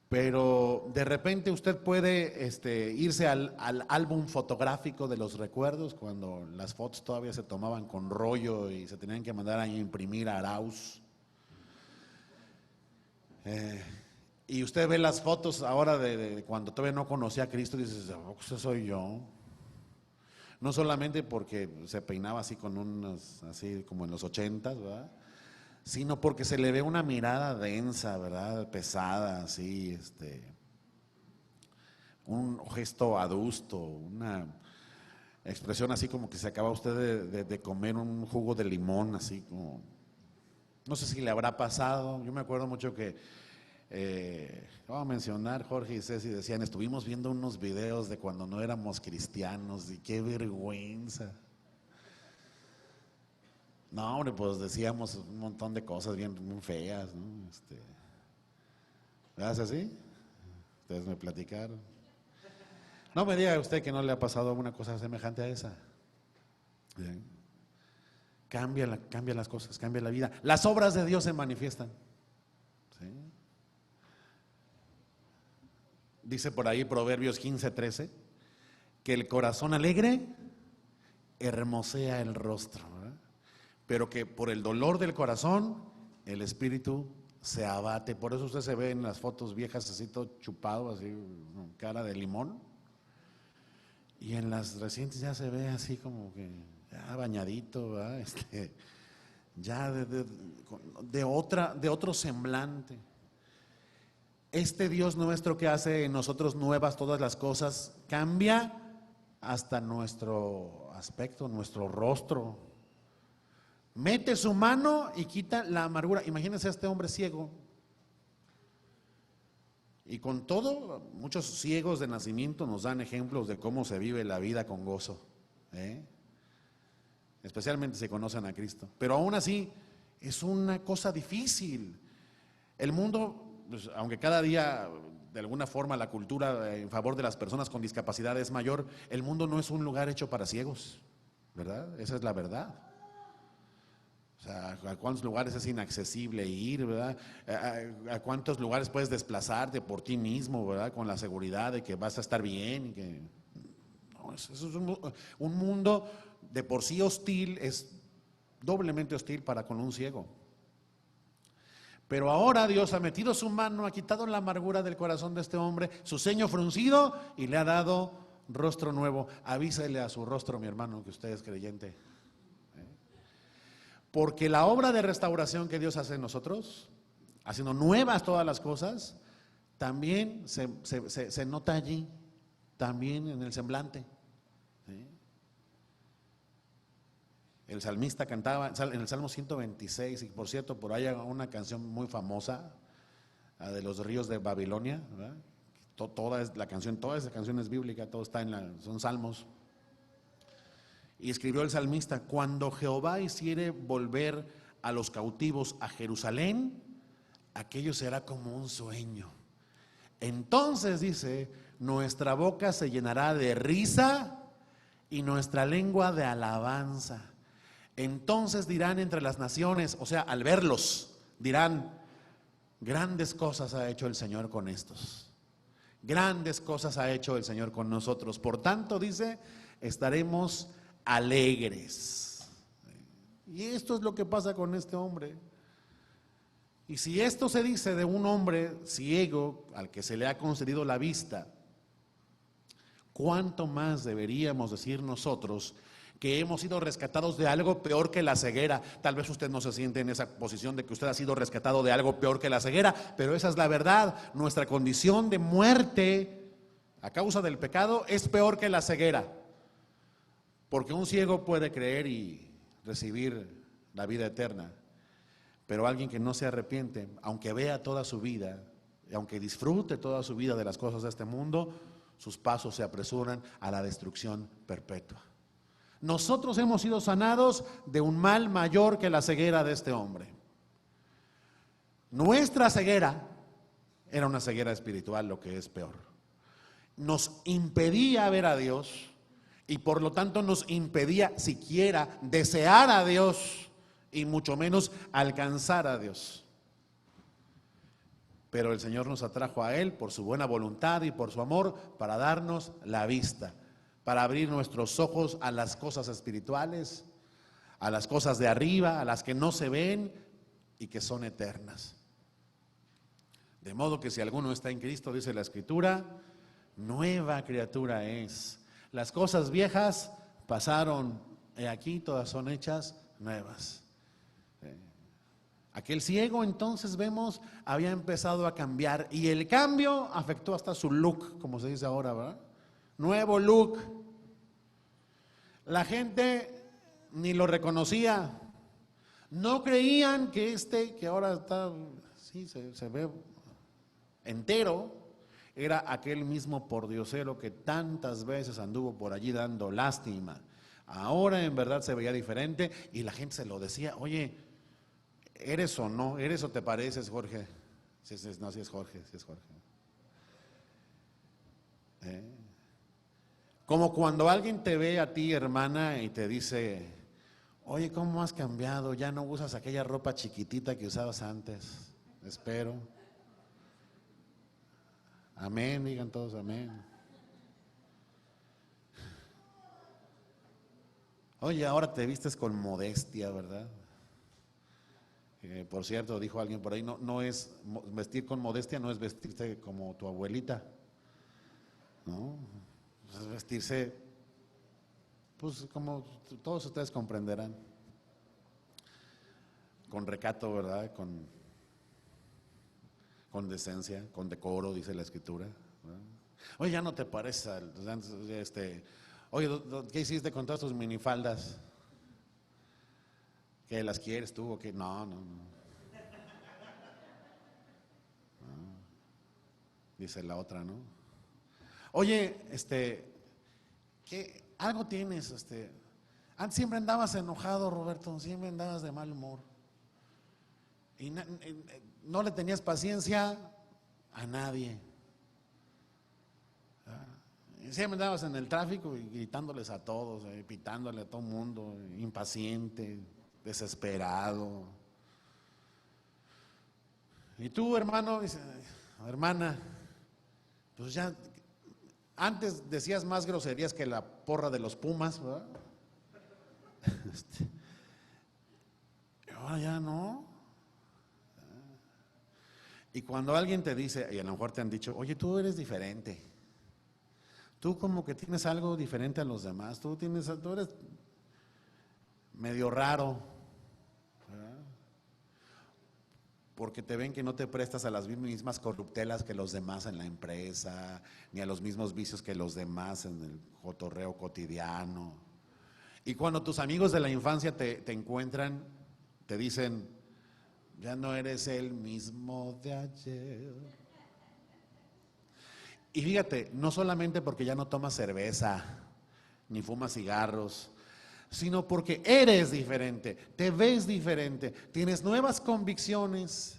pero de repente usted puede irse al álbum fotográfico de los recuerdos, cuando las fotos todavía se tomaban con rollo y se tenían que mandar a imprimir a Arauz. Y usted ve las fotos ahora de cuando todavía no conocía a Cristo y dice, ese soy yo. No solamente porque se peinaba así con unos, así como en los 80s, ¿verdad? Sino porque se le ve una mirada densa, ¿verdad? Pesada, así, un gesto adusto, una expresión así como que se acaba usted de comer un jugo de limón, así como, no sé si le habrá pasado. Yo me acuerdo mucho que, vamos a mencionar, Jorge y Ceci decían, estuvimos viendo unos videos de cuando no éramos cristianos y qué vergüenza. No, hombre, pues decíamos un montón de cosas bien feas, ¿no? ¿Verdad así? Ustedes me platicaron. No me diga usted que no le ha pasado alguna cosa semejante a esa. Bien. Cambia las cosas, cambia la vida. Las obras de Dios se manifiestan. ¿Sí? Dice por ahí Proverbios 15:13 que el corazón alegre hermosea el rostro, ¿verdad? Pero que por el dolor del corazón el espíritu se abate. Por eso usted se ve en las fotos viejas así todo chupado, así con cara de limón, y en las recientes ya se ve así como que ya bañadito, ¿verdad? Ya de otro semblante. Este Dios nuestro que hace en nosotros nuevas todas las cosas cambia hasta nuestro aspecto, nuestro rostro. Mete su mano y quita la amargura. Imagínense a este hombre ciego. Y con todo, muchos ciegos de nacimiento nos dan ejemplos de cómo se vive la vida con gozo, especialmente si conocen a Cristo. Pero aún así es una cosa difícil. El mundo, pues, aunque cada día de alguna forma la cultura en favor de las personas con discapacidad es mayor, el mundo no es un lugar hecho para ciegos, ¿verdad? Esa es la verdad. O sea, ¿a cuántos lugares es inaccesible ir, verdad? ¿A cuántos lugares puedes desplazarte por ti mismo, verdad? Con la seguridad de que vas a estar bien. Y que... No, eso es un mundo de por sí hostil, es doblemente hostil para con un ciego. Pero ahora Dios ha metido su mano, ha quitado la amargura del corazón de este hombre, su ceño fruncido, y le ha dado rostro nuevo. Avísele a su rostro, mi hermano, que usted es creyente. Porque la obra de restauración que Dios hace en nosotros, haciendo nuevas todas las cosas, también se nota allí, también en el semblante. ¿Sí? El salmista cantaba en el Salmo 126, y por cierto, por ahí hay una canción muy famosa, la de los ríos de Babilonia, ¿verdad? Toda esa canción es bíblica, todo está son salmos. Y escribió el salmista: cuando Jehová hiciere volver a los cautivos a Jerusalén, aquello será como un sueño. Entonces, dice, nuestra boca se llenará de risa y nuestra lengua de alabanza. Entonces dirán entre las naciones, o sea, al verlos, dirán: grandes cosas ha hecho el Señor con estos. Grandes cosas ha hecho el Señor con nosotros. Por tanto, dice, estaremos alegres. Y esto es lo que pasa con este hombre. Y si esto se dice de un hombre ciego al que se le ha concedido la vista, ¿cuánto más deberíamos decir nosotros que hemos sido rescatados de algo peor que la ceguera? Tal vez usted no se siente en esa posición de que usted ha sido rescatado de algo peor que la ceguera, pero esa es la verdad. Nuestra condición de muerte a causa del pecado es peor que la ceguera. Porque un ciego puede creer y recibir la vida eterna, pero alguien que no se arrepiente, aunque vea toda su vida, y aunque disfrute toda su vida de las cosas de este mundo, sus pasos se apresuran a la destrucción perpetua. Nosotros hemos sido sanados de un mal mayor que la ceguera de este hombre. Nuestra ceguera era una ceguera espiritual, lo que es peor. Nos impedía ver a Dios, y por lo tanto nos impedía siquiera desear a Dios y mucho menos alcanzar a Dios. Pero el Señor nos atrajo a Él por su buena voluntad y por su amor para darnos la vista, para abrir nuestros ojos a las cosas espirituales, a las cosas de arriba, a las que no se ven y que son eternas. De modo que si alguno está en Cristo, dice la Escritura, nueva criatura es. Las cosas viejas pasaron, y aquí todas son hechas nuevas. Aquel ciego, entonces vemos, había empezado a cambiar, y el cambio afectó hasta su look, como se dice ahora, ¿verdad? Nuevo look. La gente ni lo reconocía. No creían que que ahora está, sí, se ve entero, era aquel mismo pordiosero que tantas veces anduvo por allí dando lástima. Ahora en verdad se veía diferente y la gente se lo decía: oye, ¿eres o no? ¿Eres o te pareces, Jorge? No, sí es Jorge, sí es Jorge. Como cuando alguien te ve a ti, hermana, y te dice: oye, ¿cómo has cambiado? Ya no usas aquella ropa chiquitita que usabas antes. Espero. Amén, digan todos amén. Oye, ahora te vistes con modestia, ¿verdad? Por cierto, dijo alguien por ahí, no es vestir con modestia, no es vestirse como tu abuelita, ¿no? Es vestirse, pues como todos ustedes comprenderán, con recato, ¿verdad? Con decencia, con decoro, dice la Escritura, ¿verdad? Oye, ya no te pareces oye, ¿qué hiciste con todas tus minifaldas? ¿Que las quieres tú o qué? No. Dice la otra, ¿no? Oye, ¿qué algo tienes? Antes siempre andabas enojado, Roberto, siempre andabas de mal humor. Y no le tenías paciencia a nadie. Siempre andabas en el tráfico y gritándoles a todos, pitándole a todo el mundo, impaciente, desesperado. Y tú, hermano, dice, hermana, pues ya, antes decías más groserías que la porra de los Pumas, ¿verdad? Ahora ya no. Y cuando alguien te dice, y a lo mejor te han dicho, oye, tú eres diferente. Tú como que tienes algo diferente a los demás. Tú eres medio raro. ¿Verdad? Porque te ven que no te prestas a las mismas corruptelas que los demás en la empresa, ni a los mismos vicios que los demás en el cotorreo cotidiano. Y cuando tus amigos de la infancia te encuentran, te dicen, ya no eres el mismo de ayer. Y fíjate, no solamente porque ya no tomas cerveza, ni fumas cigarros, sino porque eres diferente, te ves diferente, tienes nuevas convicciones,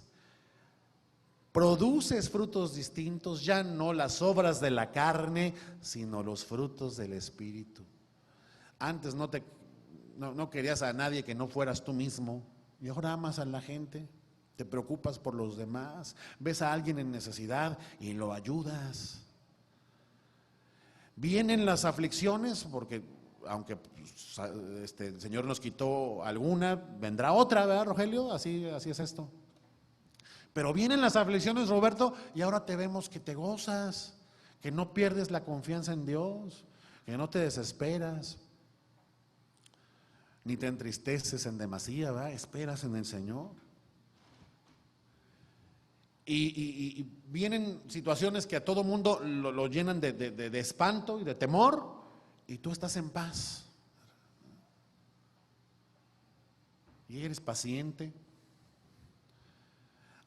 produces frutos distintos, ya no las obras de la carne, sino los frutos del Espíritu. Antes no querías a nadie que no fueras tú mismo, y ahora amas a la gente, te preocupas por los demás, ves a alguien en necesidad y lo ayudas. Vienen las aflicciones, porque aunque el Señor nos quitó alguna, vendrá otra, ¿verdad, Rogelio? Así es esto. Pero vienen las aflicciones, Roberto, y ahora te vemos que te gozas, que no pierdes la confianza en Dios, que no te desesperas, ni te entristeces en demasía, ¿verdad? Esperas en el Señor. Y vienen situaciones que a todo mundo lo llenan de espanto y de temor, y tú estás en paz. Y eres paciente.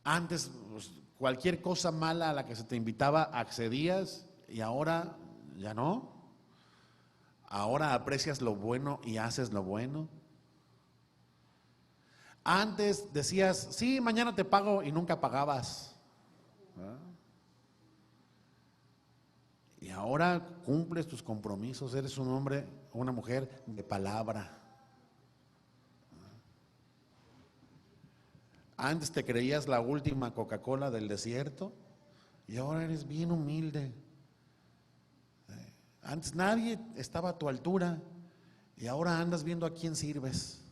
Antes, pues, cualquier cosa mala a la que se te invitaba accedías, y ahora ya no. Ahora aprecias lo bueno y haces lo bueno. Antes decías, sí, mañana te pago, y nunca pagabas. ¿Verdad? Y ahora cumples tus compromisos, eres un hombre o una mujer de palabra. Antes te creías la última Coca-Cola del desierto y ahora eres bien humilde. Antes nadie estaba a tu altura y ahora andas viendo a quién sirves.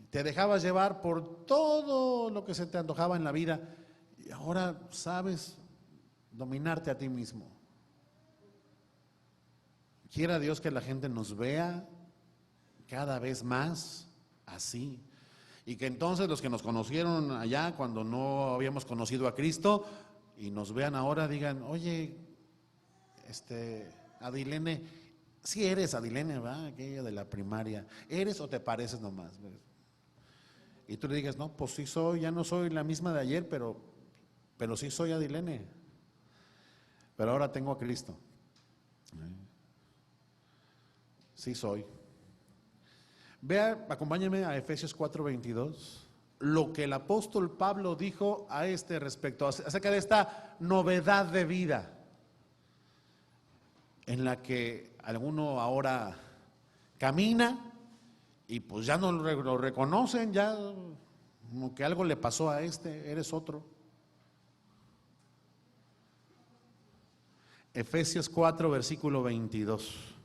Te dejabas llevar por todo lo que se te antojaba en la vida y ahora sabes dominarte a ti mismo. Quiera Dios que la gente nos vea cada vez más así, y que entonces los que nos conocieron allá cuando no habíamos conocido a Cristo y nos vean ahora digan, oye, Adilene, sí eres Adilene, ¿verdad? Aquella de la primaria, ¿eres o te pareces nomás? Y tú le digas, no, pues sí soy, ya no soy la misma de ayer, pero sí soy Adilene. Pero ahora tengo a Cristo. Sí soy. Vea, acompáñenme a Efesios 4:22. Lo que el apóstol Pablo dijo a este respecto, acerca de esta novedad de vida, en la que alguno ahora camina y pues ya no lo reconocen, ya como que algo le pasó a eres otro. Efesios 4, versículo 22.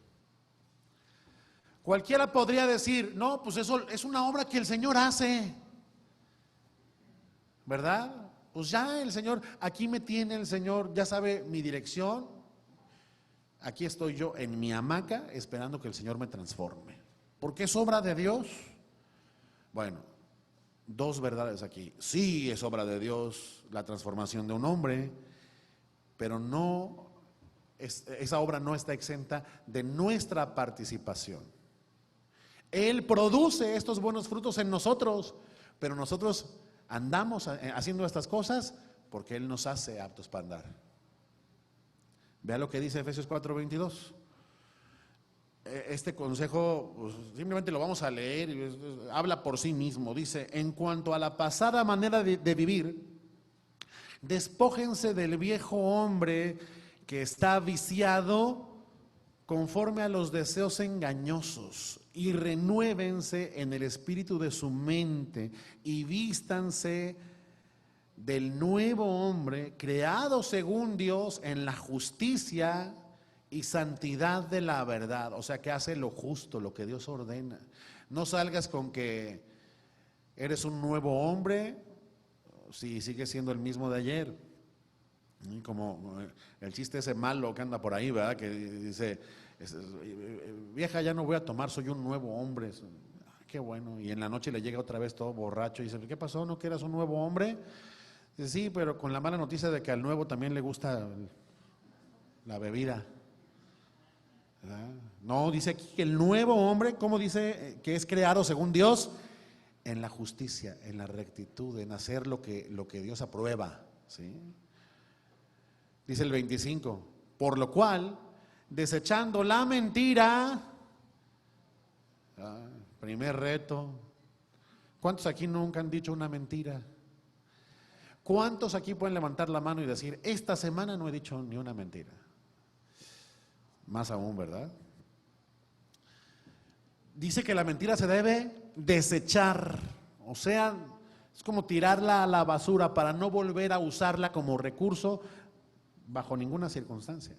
Cualquiera podría decir, no, pues eso es una obra que el Señor hace, ¿verdad? Pues ya el Señor, aquí me tiene el Señor, ya sabe mi dirección, aquí estoy yo en mi hamaca esperando que el Señor me transforme, porque es obra de Dios. Bueno, dos verdades aquí. Sí, es obra de Dios la transformación de un hombre, pero no, esa obra no está exenta de nuestra participación. Él produce estos buenos frutos en nosotros, pero nosotros andamos haciendo estas cosas porque Él nos hace aptos para andar. Vea lo que dice Efesios 4:22. Este consejo, pues, simplemente lo vamos a leer y habla por sí mismo. Dice, en cuanto a la pasada manera de vivir, despójense del viejo hombre que está viciado conforme a los deseos engañosos, y renuévense en el espíritu de su mente y vístanse del nuevo hombre, creado según Dios en la justicia y santidad de la verdad. O sea, que hace lo justo, lo que Dios ordena. No salgas con que eres un nuevo hombre si sigues siendo el mismo de ayer. Como el chiste ese malo que anda por ahí, ¿verdad? Que dice, vieja, ya no voy a tomar, soy un nuevo hombre. Qué bueno. Y en la noche le llega otra vez todo borracho y dice, ¿qué pasó? ¿No que eras un nuevo hombre? Dice, sí, pero con la mala noticia de que al nuevo también le gusta la bebida. ¿Verdad? No, dice aquí que el nuevo hombre, ¿cómo dice? Que es creado según Dios en la justicia, en la rectitud, en hacer lo que Dios aprueba, ¿sí? Dice el 25, por lo cual, desechando la mentira, primer reto. ¿Cuántos aquí nunca han dicho una mentira? ¿Cuántos aquí pueden levantar la mano y decir, esta semana no he dicho ni una mentira? Más aún, ¿verdad? Dice que la mentira se debe desechar, o sea, es como tirarla a la basura para no volver a usarla como recurso bajo ninguna circunstancia.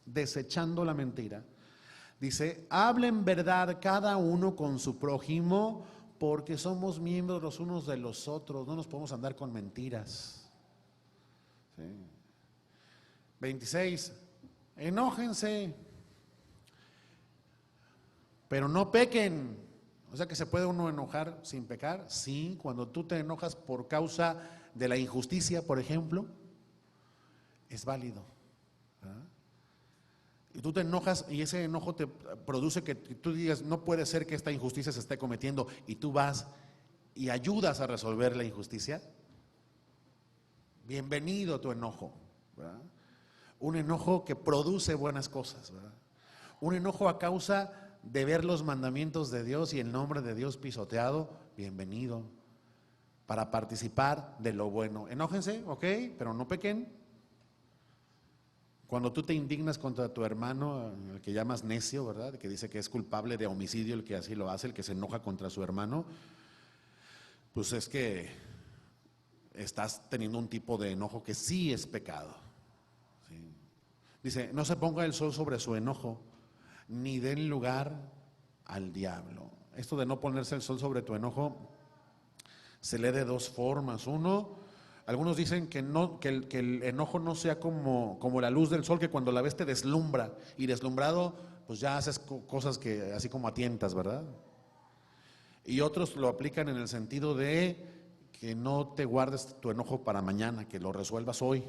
Desechando la mentira. Dice, hablen verdad cada uno con su prójimo, porque somos miembros los unos de los otros, no nos podemos andar con mentiras. ¿Sí? 26, enójense, pero no pequen. O sea que se puede uno enojar sin pecar. Sí, cuando tú te enojas por causa de la injusticia, por ejemplo, es válido, ¿verdad? Y tú te enojas y ese enojo te produce que tú digas, no puede ser que esta injusticia se esté cometiendo, y tú vas y ayudas a resolver la injusticia. Bienvenido tu enojo, ¿verdad? Un enojo que produce buenas cosas, ¿verdad? Un enojo a causa de ver los mandamientos de Dios y el nombre de Dios pisoteado, bienvenido, para participar de lo bueno. Enójense, ok, pero no pequen. Cuando tú te indignas contra tu hermano, el que llamas necio, ¿verdad? Que dice que es culpable de homicidio el que así lo hace, el que se enoja contra su hermano, pues es que estás teniendo un tipo de enojo que sí es pecado. ¿Sí? Dice, no se ponga el sol sobre su enojo, ni den lugar al diablo. Esto de no ponerse el sol sobre tu enojo se lee de dos formas. Uno, algunos dicen que el enojo no sea como la luz del sol, que cuando la ves te deslumbra, y deslumbrado pues ya haces cosas que así como a tientas, ¿verdad? Y otros lo aplican en el sentido de que no te guardes tu enojo para mañana, que lo resuelvas hoy,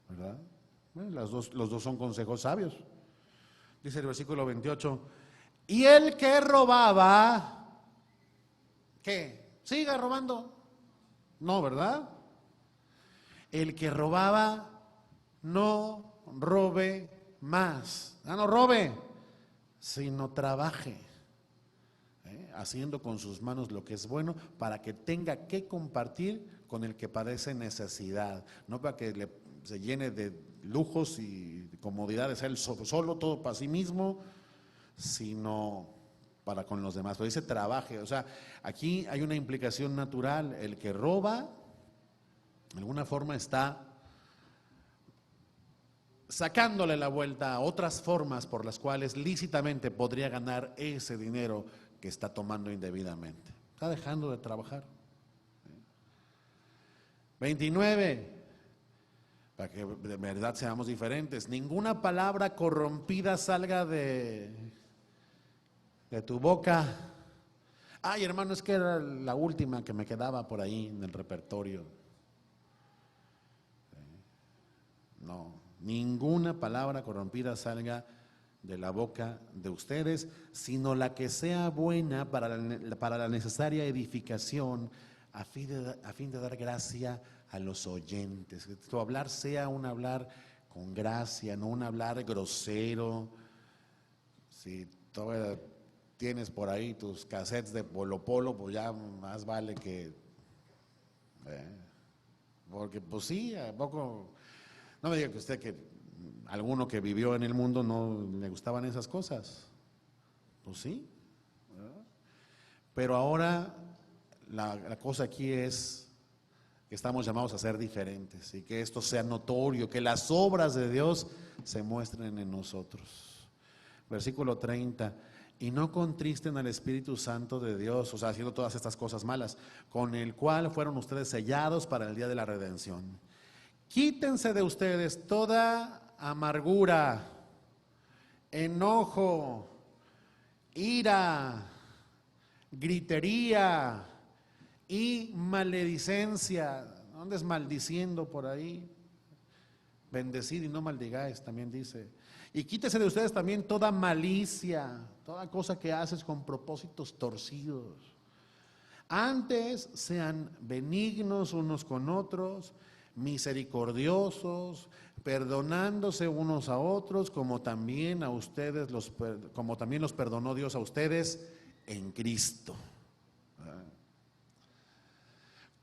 ¿verdad? Bueno, los dos son consejos sabios. Dice el versículo 28, y el que robaba, ¿qué? ¿Siga robando? No, ¿verdad? El que robaba, no robe más. No robe, sino trabaje, haciendo con sus manos lo que es bueno, para que tenga que compartir con el que padece necesidad. No para que se llene de lujos y comodidades él solo, todo para sí mismo, sino para con los demás. Pero dice trabaje, o sea, aquí hay una implicación natural. El que roba, de alguna forma está sacándole la vuelta a otras formas por las cuales lícitamente podría ganar ese dinero que está tomando indebidamente. Está dejando de trabajar. 29, para que de verdad seamos diferentes. Ninguna palabra corrompida salga de tu boca. Ay, hermano, es que era la última que me quedaba por ahí en el repertorio. No, ninguna palabra corrompida salga de la boca de ustedes, sino la que sea buena para la necesaria edificación, a fin de dar gracia a los oyentes. Que tu hablar sea un hablar con gracia, no un hablar grosero. Si todavía tienes por ahí tus cassettes de Polo Polo, pues ya más vale que… porque pues sí, ¿a poco? No me diga que usted que alguno que vivió en el mundo no le gustaban esas cosas. Pues sí. ¿Verdad? Pero ahora la cosa aquí es que estamos llamados a ser diferentes y que esto sea notorio, que las obras de Dios se muestren en nosotros. Versículo 30, y no contristen al Espíritu Santo de Dios, o sea, haciendo todas estas cosas malas, con el cual fueron ustedes sellados para el día de la redención. Quítense de ustedes toda amargura, enojo, ira, gritería y maledicencia. ¿No andes maldiciendo por ahí? Bendecid y no maldigáis, también dice. Y quítese de ustedes también toda malicia, toda cosa que haces con propósitos torcidos. Antes sean benignos unos con otros, misericordiosos, perdonándose unos a otros, como también los perdonó Dios a ustedes en Cristo.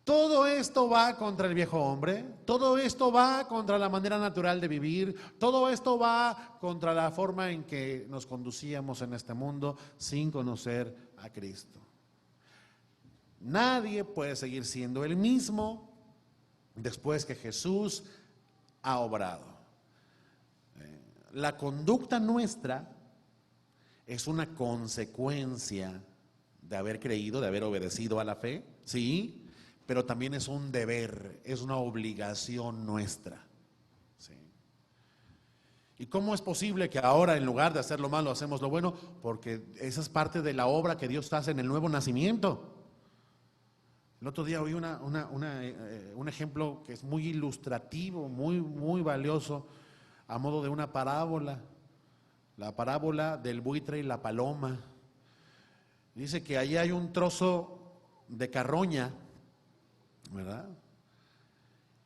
Todo esto va contra el viejo hombre, todo esto va contra la manera natural de vivir, todo esto va contra la forma en que nos conducíamos en este mundo sin conocer a Cristo. Nadie puede seguir siendo el mismo después que Jesús ha obrado. La conducta nuestra es una consecuencia de haber creído, de haber obedecido a la fe, sí, pero también es un deber, es una obligación nuestra. ¿Sí? ¿Y cómo es posible que ahora en lugar de hacer lo malo hacemos lo bueno? Porque esa es parte de la obra que Dios hace en el nuevo nacimiento. El otro día oí un ejemplo que es muy ilustrativo, muy valioso, a modo de una parábola, la parábola del buitre y la paloma. Dice que allí hay un trozo de carroña, ¿verdad?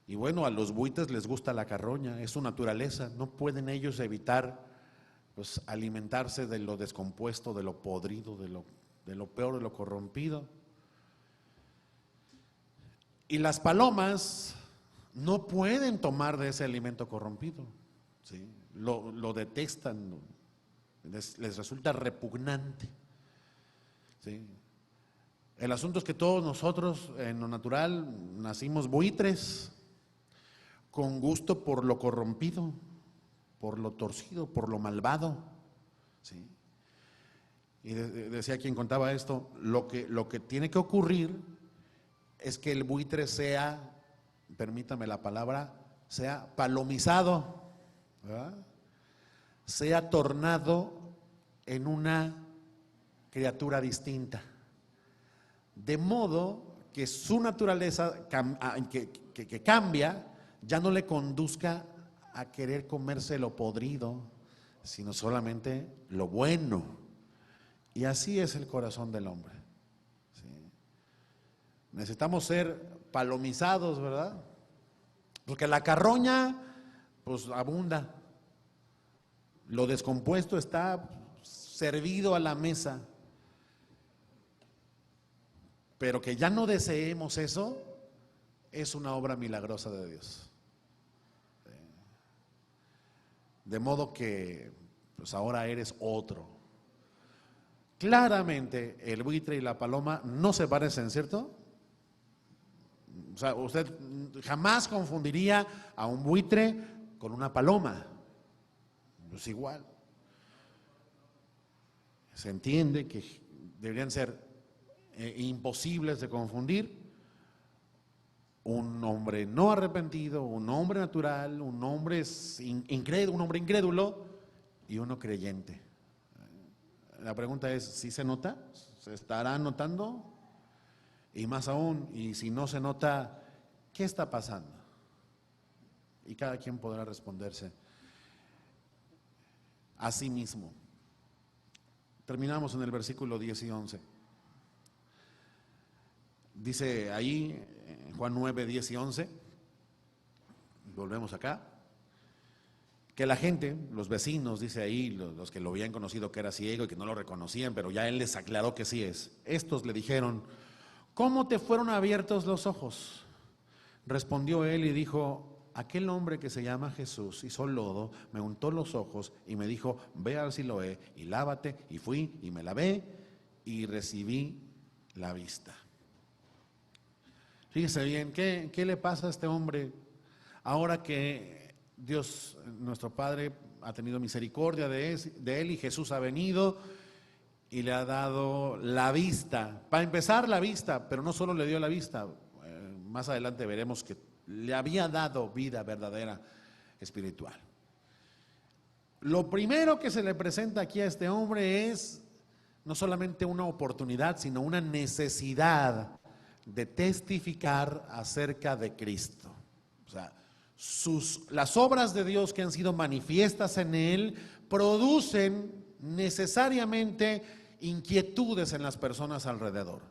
Y bueno, a los buitres les gusta la carroña, es su naturaleza, no pueden ellos evitar pues alimentarse de lo descompuesto, de lo podrido, de lo peor, de lo corrompido. Y las palomas no pueden tomar de ese alimento corrompido, ¿sí? Lo detestan, les resulta repugnante, ¿sí? El asunto es que todos nosotros en lo natural nacimos buitres, con gusto por lo corrompido, por lo torcido, por lo malvado, ¿sí? Y decía quien contaba esto, lo que tiene que ocurrir es que el buitre sea, permítame la palabra, sea palomizado, ¿verdad? Sea tornado en una criatura distinta. De modo que su naturaleza que cambia, ya no le conduzca a querer comerse lo podrido, sino solamente lo bueno. Y así es el corazón del hombre. ¿Sí? Necesitamos ser palomizados, ¿verdad? Porque la carroña, pues abunda. Lo descompuesto está servido a la mesa. Pero que ya no deseemos eso, es una obra milagrosa de Dios. De modo que, pues ahora eres otro. Claramente, el buitre y la paloma no se parecen, ¿cierto? O sea, usted jamás confundiría a un buitre con una paloma. Es igual. Se entiende que deberían ser imposibles de confundir. Un hombre no arrepentido, un hombre natural, un hombre incrédulo y uno creyente. La pregunta es, ¿sí se nota? ¿Se estará notando? Y más aún, y si no se nota, ¿qué está pasando? Y cada quien podrá responderse a sí mismo. Terminamos en el versículo 10 y 11. Dice ahí, Juan 9, 10 y 11, volvemos acá, que la gente, los vecinos, dice ahí, los que lo habían conocido que era ciego y que no lo reconocían, pero ya él les aclaró que sí es. Estos le dijeron, ¿cómo te fueron abiertos los ojos? Respondió él y dijo, aquel hombre que se llama Jesús hizo lodo, me untó los ojos y me dijo, ve al Siloé y lávate, y fui y me lavé y recibí la vista. Fíjese bien, ¿qué le pasa a este hombre ahora que Dios, nuestro Padre, ha tenido misericordia de él y Jesús ha venido y le ha dado la vista? Para empezar, la vista, pero no solo le dio la vista, más adelante veremos que le había dado vida verdadera espiritual. Lo primero que se le presenta aquí a este hombre es no solamente una oportunidad, sino una necesidad de testificar acerca de Cristo. O sea, las obras de Dios que han sido manifiestas en él producen necesariamente inquietudes en las personas alrededor.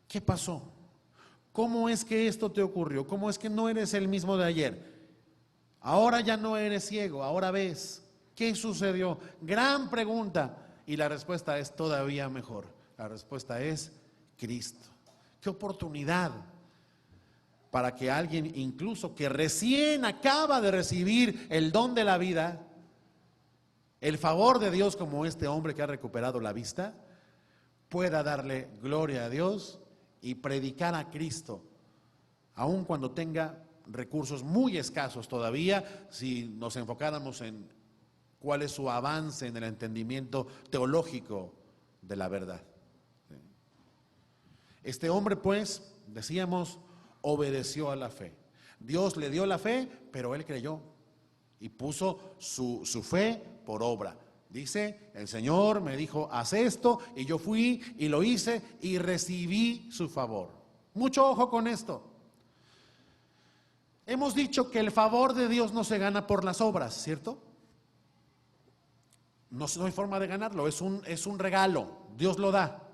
¿Qué pasó? ¿Cómo es que esto te ocurrió? ¿Cómo es que no eres el mismo de ayer? Ahora ya no eres ciego, ahora ves. ¿Qué sucedió? Gran pregunta. Y la respuesta es todavía mejor. La respuesta es Cristo. Qué oportunidad para que alguien, incluso que recién acaba de recibir el don de la vida, el favor de Dios, como este hombre que ha recuperado la vista, pueda darle gloria a Dios y predicar a Cristo, aun cuando tenga recursos muy escasos todavía, si nos enfocáramos en cuál es su avance en el entendimiento teológico de la verdad. Este hombre, pues, decíamos, obedeció a la fe. Dios le dio la fe, pero él creyó y puso su fe por obra. Dice, el Señor me dijo, haz esto, y yo fui y lo hice y recibí su favor. Mucho ojo con esto. Hemos dicho que el favor de Dios no se gana por las obras, ¿cierto? No hay forma de ganarlo, es un regalo, Dios lo da.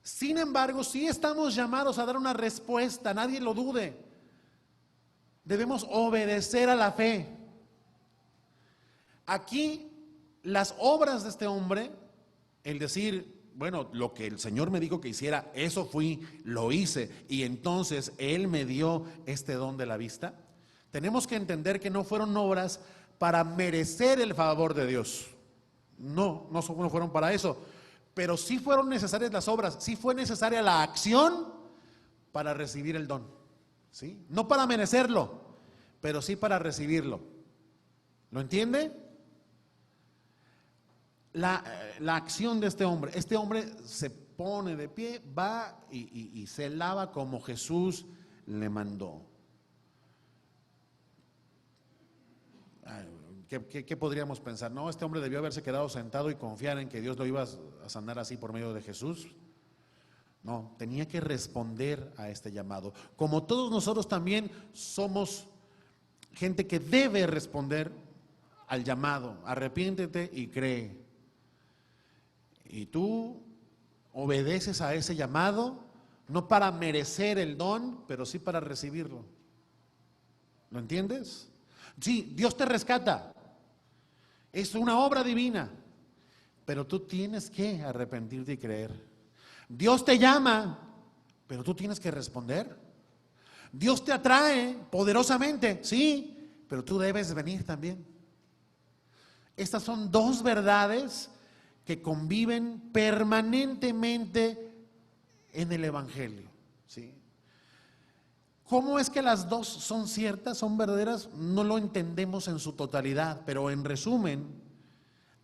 Sin embargo, sí estamos llamados a dar una respuesta, nadie lo dude. Debemos obedecer a la fe. Aquí, las obras de este hombre, el decir, bueno, lo que el Señor me dijo que hiciera, eso fui, lo hice, y entonces Él me dio este don de la vista. Tenemos que entender que no fueron obras para merecer el favor de Dios. No fueron para eso. Pero sí fueron necesarias las obras, sí fue necesaria la acción para recibir el don, ¿sí? No para merecerlo, pero sí para recibirlo. ¿Lo entiende? La acción de este hombre se pone de pie, va y se lava como Jesús le mandó. ¿Qué podríamos pensar? No, este hombre debió haberse quedado sentado y confiar en que Dios lo iba a sanar así por medio de Jesús. No, tenía que responder a este llamado. Como todos nosotros también somos gente que debe responder al llamado. Arrepiéntete y cree. Y tú obedeces a ese llamado, no para merecer el don, pero sí para recibirlo. ¿Lo entiendes? Sí, Dios te rescata. Es una obra divina, pero tú tienes que arrepentirte y creer. Dios te llama, pero tú tienes que responder. Dios te atrae poderosamente, sí, pero tú debes venir también. Estas son dos verdades que conviven permanentemente en el Evangelio, ¿sí? ¿Cómo es que las dos son ciertas, son verdaderas? No lo entendemos en su totalidad, pero en resumen,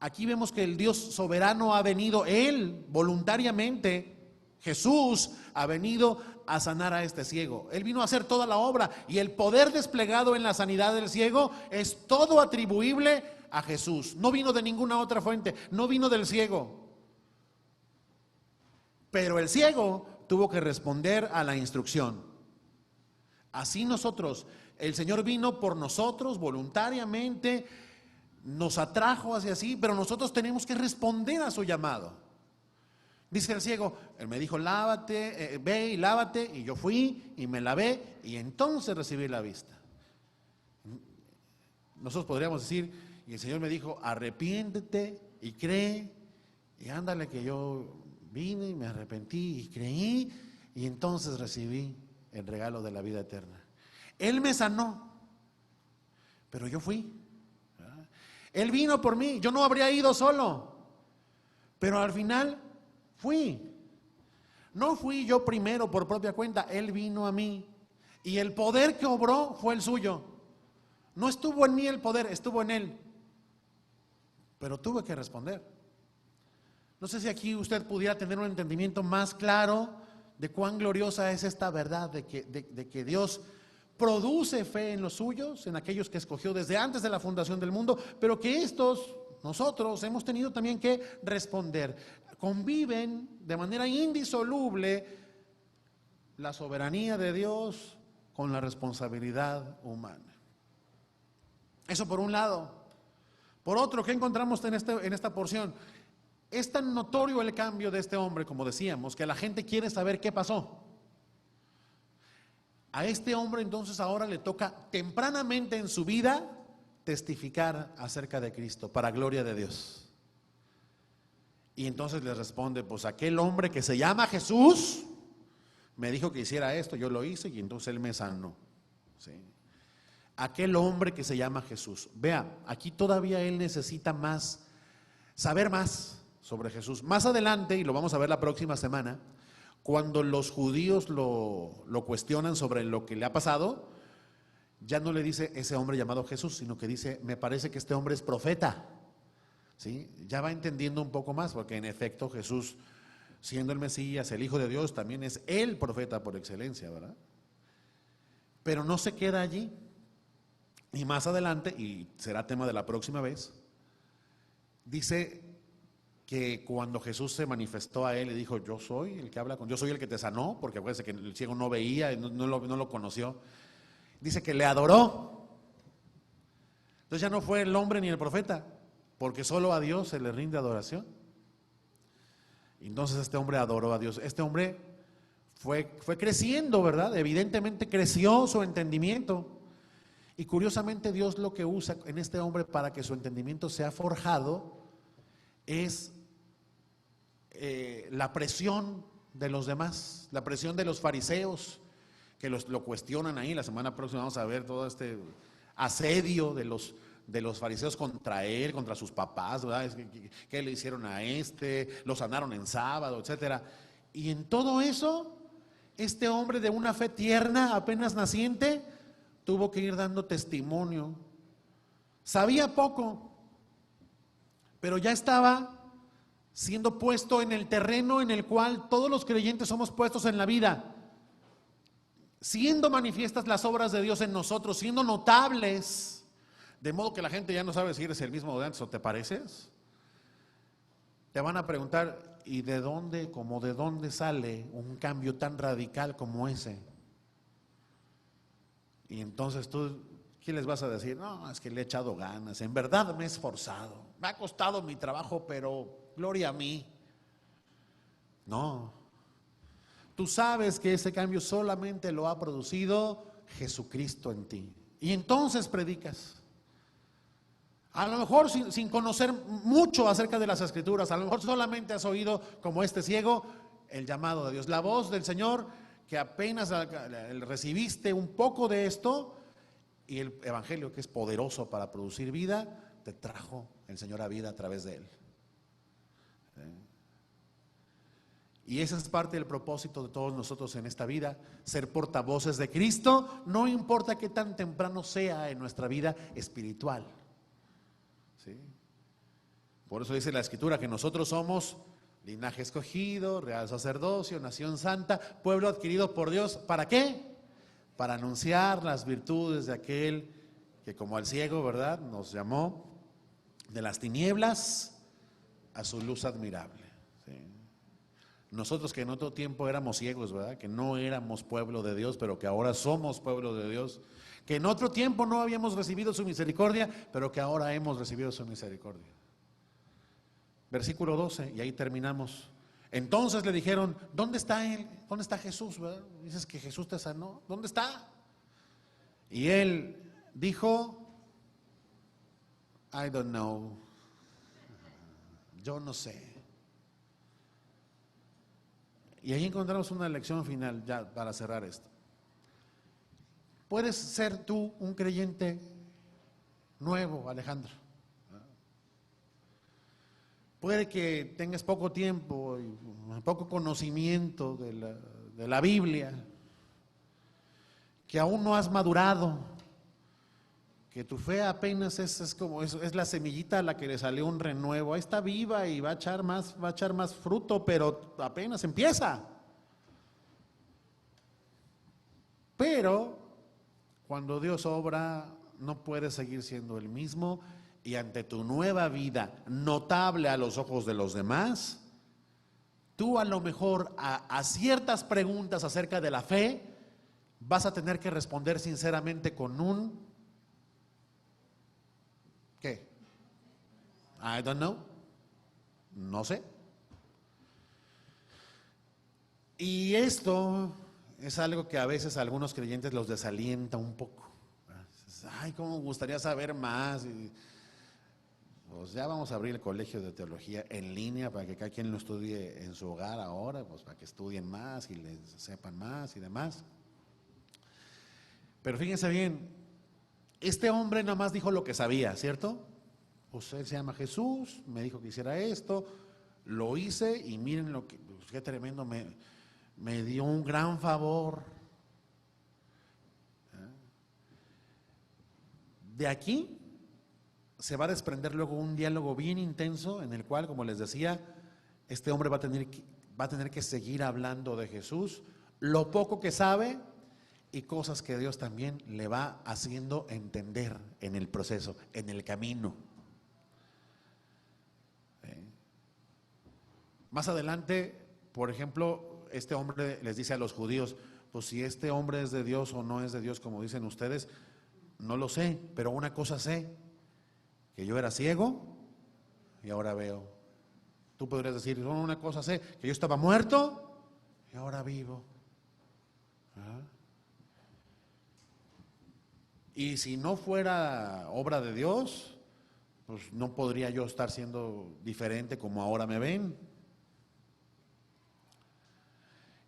aquí vemos que el Dios soberano ha venido, Él voluntariamente, Jesús ha venido a sanar a este ciego. Él vino a hacer toda la obra y el poder desplegado en la sanidad del ciego es todo atribuible a Jesús. No vino de ninguna otra fuente, no vino del ciego. Pero el ciego tuvo que responder a la instrucción. Así nosotros, el Señor vino por nosotros voluntariamente, nos atrajo hacia sí, pero nosotros tenemos que responder a su llamado. Dice el ciego, él me dijo, lávate, ve y lávate, y yo fui y me lavé y entonces recibí la vista. Nosotros podríamos decir, y el Señor me dijo, arrepiéntete y cree, y ándale que yo vine y me arrepentí y creí, y entonces recibí el regalo de la vida eterna. Él me sanó, pero yo fui. Él vino por mí, yo no habría ido solo, pero al final fui. No fui yo primero por propia cuenta, Él vino a mí. Y el poder que obró fue el suyo. No estuvo en mí el poder, estuvo en Él. Pero tuve que responder. No sé si aquí usted pudiera tener un entendimiento más claro de cuán gloriosa es esta verdad, de que Dios produce fe en los suyos, en aquellos que escogió desde antes de la fundación del mundo, pero que nosotros hemos tenido también que responder. Conviven de manera indisoluble la soberanía de Dios con la responsabilidad humana. Eso por un lado. Por otro, ¿qué encontramos en esta porción? Es tan notorio el cambio de este hombre, como decíamos, que la gente quiere saber qué pasó. A este hombre entonces ahora le toca tempranamente en su vida testificar acerca de Cristo, para gloria de Dios. Y entonces le responde, pues aquel hombre que se llama Jesús me dijo que hiciera esto, yo lo hice y entonces él me sanó. ¿Sí? Aquel hombre que se llama Jesús. Vea, aquí todavía él necesita saber más sobre Jesús. Más adelante, y lo vamos a ver la próxima semana, cuando los judíos lo cuestionan sobre lo que le ha pasado, ya no le dice ese hombre llamado Jesús, sino que dice, me parece que este hombre es profeta. ¿Sí? Ya va entendiendo un poco más, porque en efecto Jesús, siendo el Mesías, el Hijo de Dios, también es el profeta por excelencia, ¿verdad? Pero no se queda allí. Y más adelante, y será tema de la próxima vez, dice que cuando Jesús se manifestó a él y dijo, yo soy el que habla yo soy el que te sanó, porque acuérdense que el ciego no veía, no lo conoció. Dice que le adoró. Entonces ya no fue el hombre ni el profeta, porque solo a Dios se le rinde adoración. Entonces este hombre adoró a Dios. Este hombre fue creciendo, ¿verdad? Evidentemente creció su entendimiento. Y curiosamente Dios lo que usa en este hombre para que su entendimiento sea forjado es la presión de los demás, la presión de los fariseos que lo cuestionan ahí. La semana próxima vamos a ver todo este asedio de los fariseos contra él, contra sus papás, ¿verdad? ¿Qué le hicieron a este? Lo sanaron en sábado, etcétera. Y en todo eso, este hombre de una fe tierna, apenas naciente, tuvo que ir dando testimonio. Sabía poco, pero ya estaba siendo puesto en el terreno en el cual todos los creyentes somos puestos en la vida, siendo manifiestas las obras de Dios en nosotros, siendo notables, de modo que la gente ya no sabe si eres el mismo de antes o te pareces. Te van a preguntar, ¿y de dónde sale un cambio tan radical como ese? Y entonces tú, ¿qué les vas a decir? No, es que le he echado ganas, en verdad me he esforzado, me ha costado mi trabajo, pero gloria a mí. No, tú sabes que ese cambio solamente lo ha producido Jesucristo en ti. Y entonces predicas. A lo mejor sin conocer mucho acerca de las Escrituras, a lo mejor solamente has oído, como este ciego, el llamado de Dios, la voz del Señor, que apenas recibiste un poco de esto, y el Evangelio, que es poderoso para producir vida, te trajo el Señor a vida a través de él. Y ese es parte del propósito de todos nosotros en esta vida, ser portavoces de Cristo, no importa qué tan temprano sea en nuestra vida espiritual. ¿Sí? Por eso dice la Escritura que nosotros somos linaje escogido, real sacerdocio, nación santa, pueblo adquirido por Dios. ¿Para qué? Para anunciar las virtudes de aquel que, como al ciego, ¿verdad?, nos llamó de las tinieblas a su luz admirable. ¿Sí? Nosotros que en otro tiempo éramos ciegos, ¿verdad?, que no éramos pueblo de Dios, pero que ahora somos pueblo de Dios, que en otro tiempo no habíamos recibido su misericordia, pero que ahora hemos recibido su misericordia. Versículo 12, y ahí terminamos. Entonces le dijeron, ¿dónde está él? ¿Dónde está Jesús? ¿Verdad? Dices que Jesús te sanó, ¿dónde está? Y él dijo, I don't know, yo no sé. Y ahí encontramos una lección final ya para cerrar esto. puedes ser tú un creyente nuevo, Alejandro. Puede que tengas poco tiempo y poco conocimiento de la Biblia, que aún no has madurado, que tu fe apenas es la semillita a la que le salió un renuevo. Ahí está viva y va a echar más fruto, pero apenas empieza. Pero cuando Dios obra, no puedes seguir siendo el mismo, y ante tu nueva vida, notable a los ojos de los demás, tú a lo mejor a ciertas preguntas acerca de la fe vas a tener que responder sinceramente con un ¿qué? I don't know. No sé. Y esto es algo que a veces a algunos creyentes los desalienta un poco. Ay, cómo me gustaría saber más. Y pues ya vamos a abrir el colegio de teología en línea para que cada quien lo estudie en su hogar ahora, pues para que estudien más y les sepan más y demás. Pero fíjense bien, este hombre nada más dijo lo que sabía, ¿cierto? Pues él se llama Jesús, me dijo que hiciera esto, lo hice y miren lo que, pues qué tremendo, me dio un gran favor. De aquí se va a desprender luego un diálogo bien intenso en el cual, como les decía, este hombre va a tener que seguir hablando de Jesús, lo poco que sabe y cosas que Dios también le va haciendo entender en el proceso, en el camino. Más adelante, por ejemplo, este hombre les dice a los judíos, pues si este hombre es de Dios o no es de Dios, como dicen ustedes, no lo sé, pero una cosa sé, que yo era ciego y ahora veo. Tú podrías decir, no, una cosa sé, que yo estaba muerto y ahora vivo. ¿Ah? Y si no fuera obra de Dios, pues no podría yo estar siendo diferente como ahora me ven.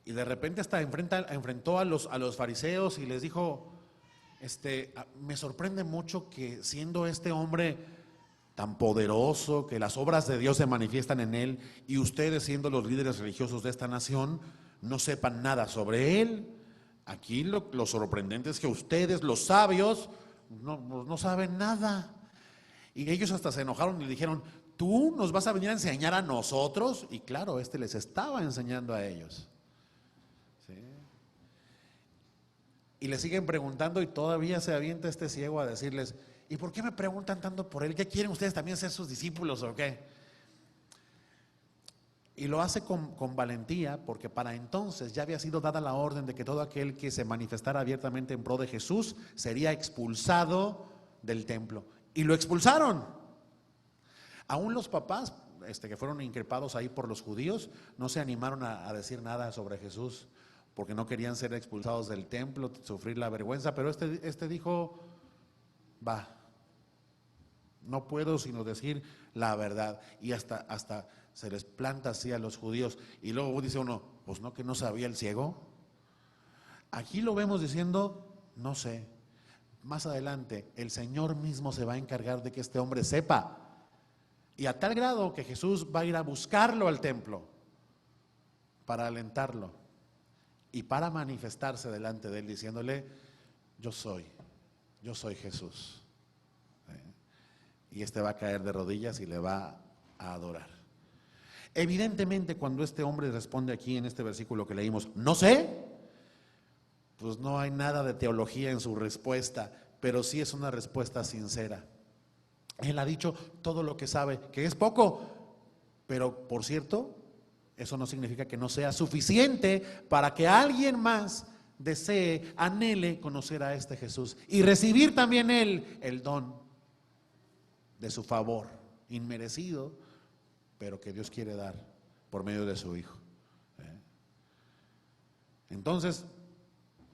Y de repente hasta enfrentó a los fariseos y les dijo, me sorprende mucho que siendo este hombre tan poderoso, que las obras de Dios se manifiestan en él, y ustedes siendo los líderes religiosos de esta nación, no sepan nada sobre él. Aquí lo sorprendente es que ustedes, los sabios, no saben nada. Y ellos hasta se enojaron y le dijeron, ¿tú nos vas a venir a enseñar a nosotros? Y claro, les estaba enseñando a ellos. ¿Sí? Y le siguen preguntando y todavía se avienta este ciego a decirles, ¿y por qué me preguntan tanto por él? ¿Qué quieren ustedes también ser sus discípulos o qué? Y lo hace con valentía, porque para entonces ya había sido dada la orden de que todo aquel que se manifestara abiertamente en pro de Jesús sería expulsado del templo. Y lo expulsaron. Aún los papás, que fueron increpados ahí por los judíos, no se animaron a decir nada sobre Jesús, porque no querían ser expulsados del templo, sufrir la vergüenza. Pero este dijo, va, no puedo sino decir la verdad. Y hasta se les planta así a los judíos. Y luego dice uno, pues no, que no sabía el ciego. Aquí lo vemos diciendo, no sé. Más adelante, el Señor mismo se va a encargar de que este hombre sepa. Y a tal grado que Jesús va a ir a buscarlo al templo para alentarlo y para manifestarse delante de él diciéndole, yo soy Jesús. Y va a caer de rodillas y le va a adorar. Evidentemente, cuando este hombre responde aquí en este versículo que leímos, no sé, pues no hay nada de teología en su respuesta, pero sí es una respuesta sincera. Él ha dicho todo lo que sabe, que es poco, pero por cierto, eso no significa que no sea suficiente para que alguien más desee, anhele conocer a este Jesús y recibir también él el don de su favor inmerecido, pero que Dios quiere dar por medio de su Hijo. Entonces,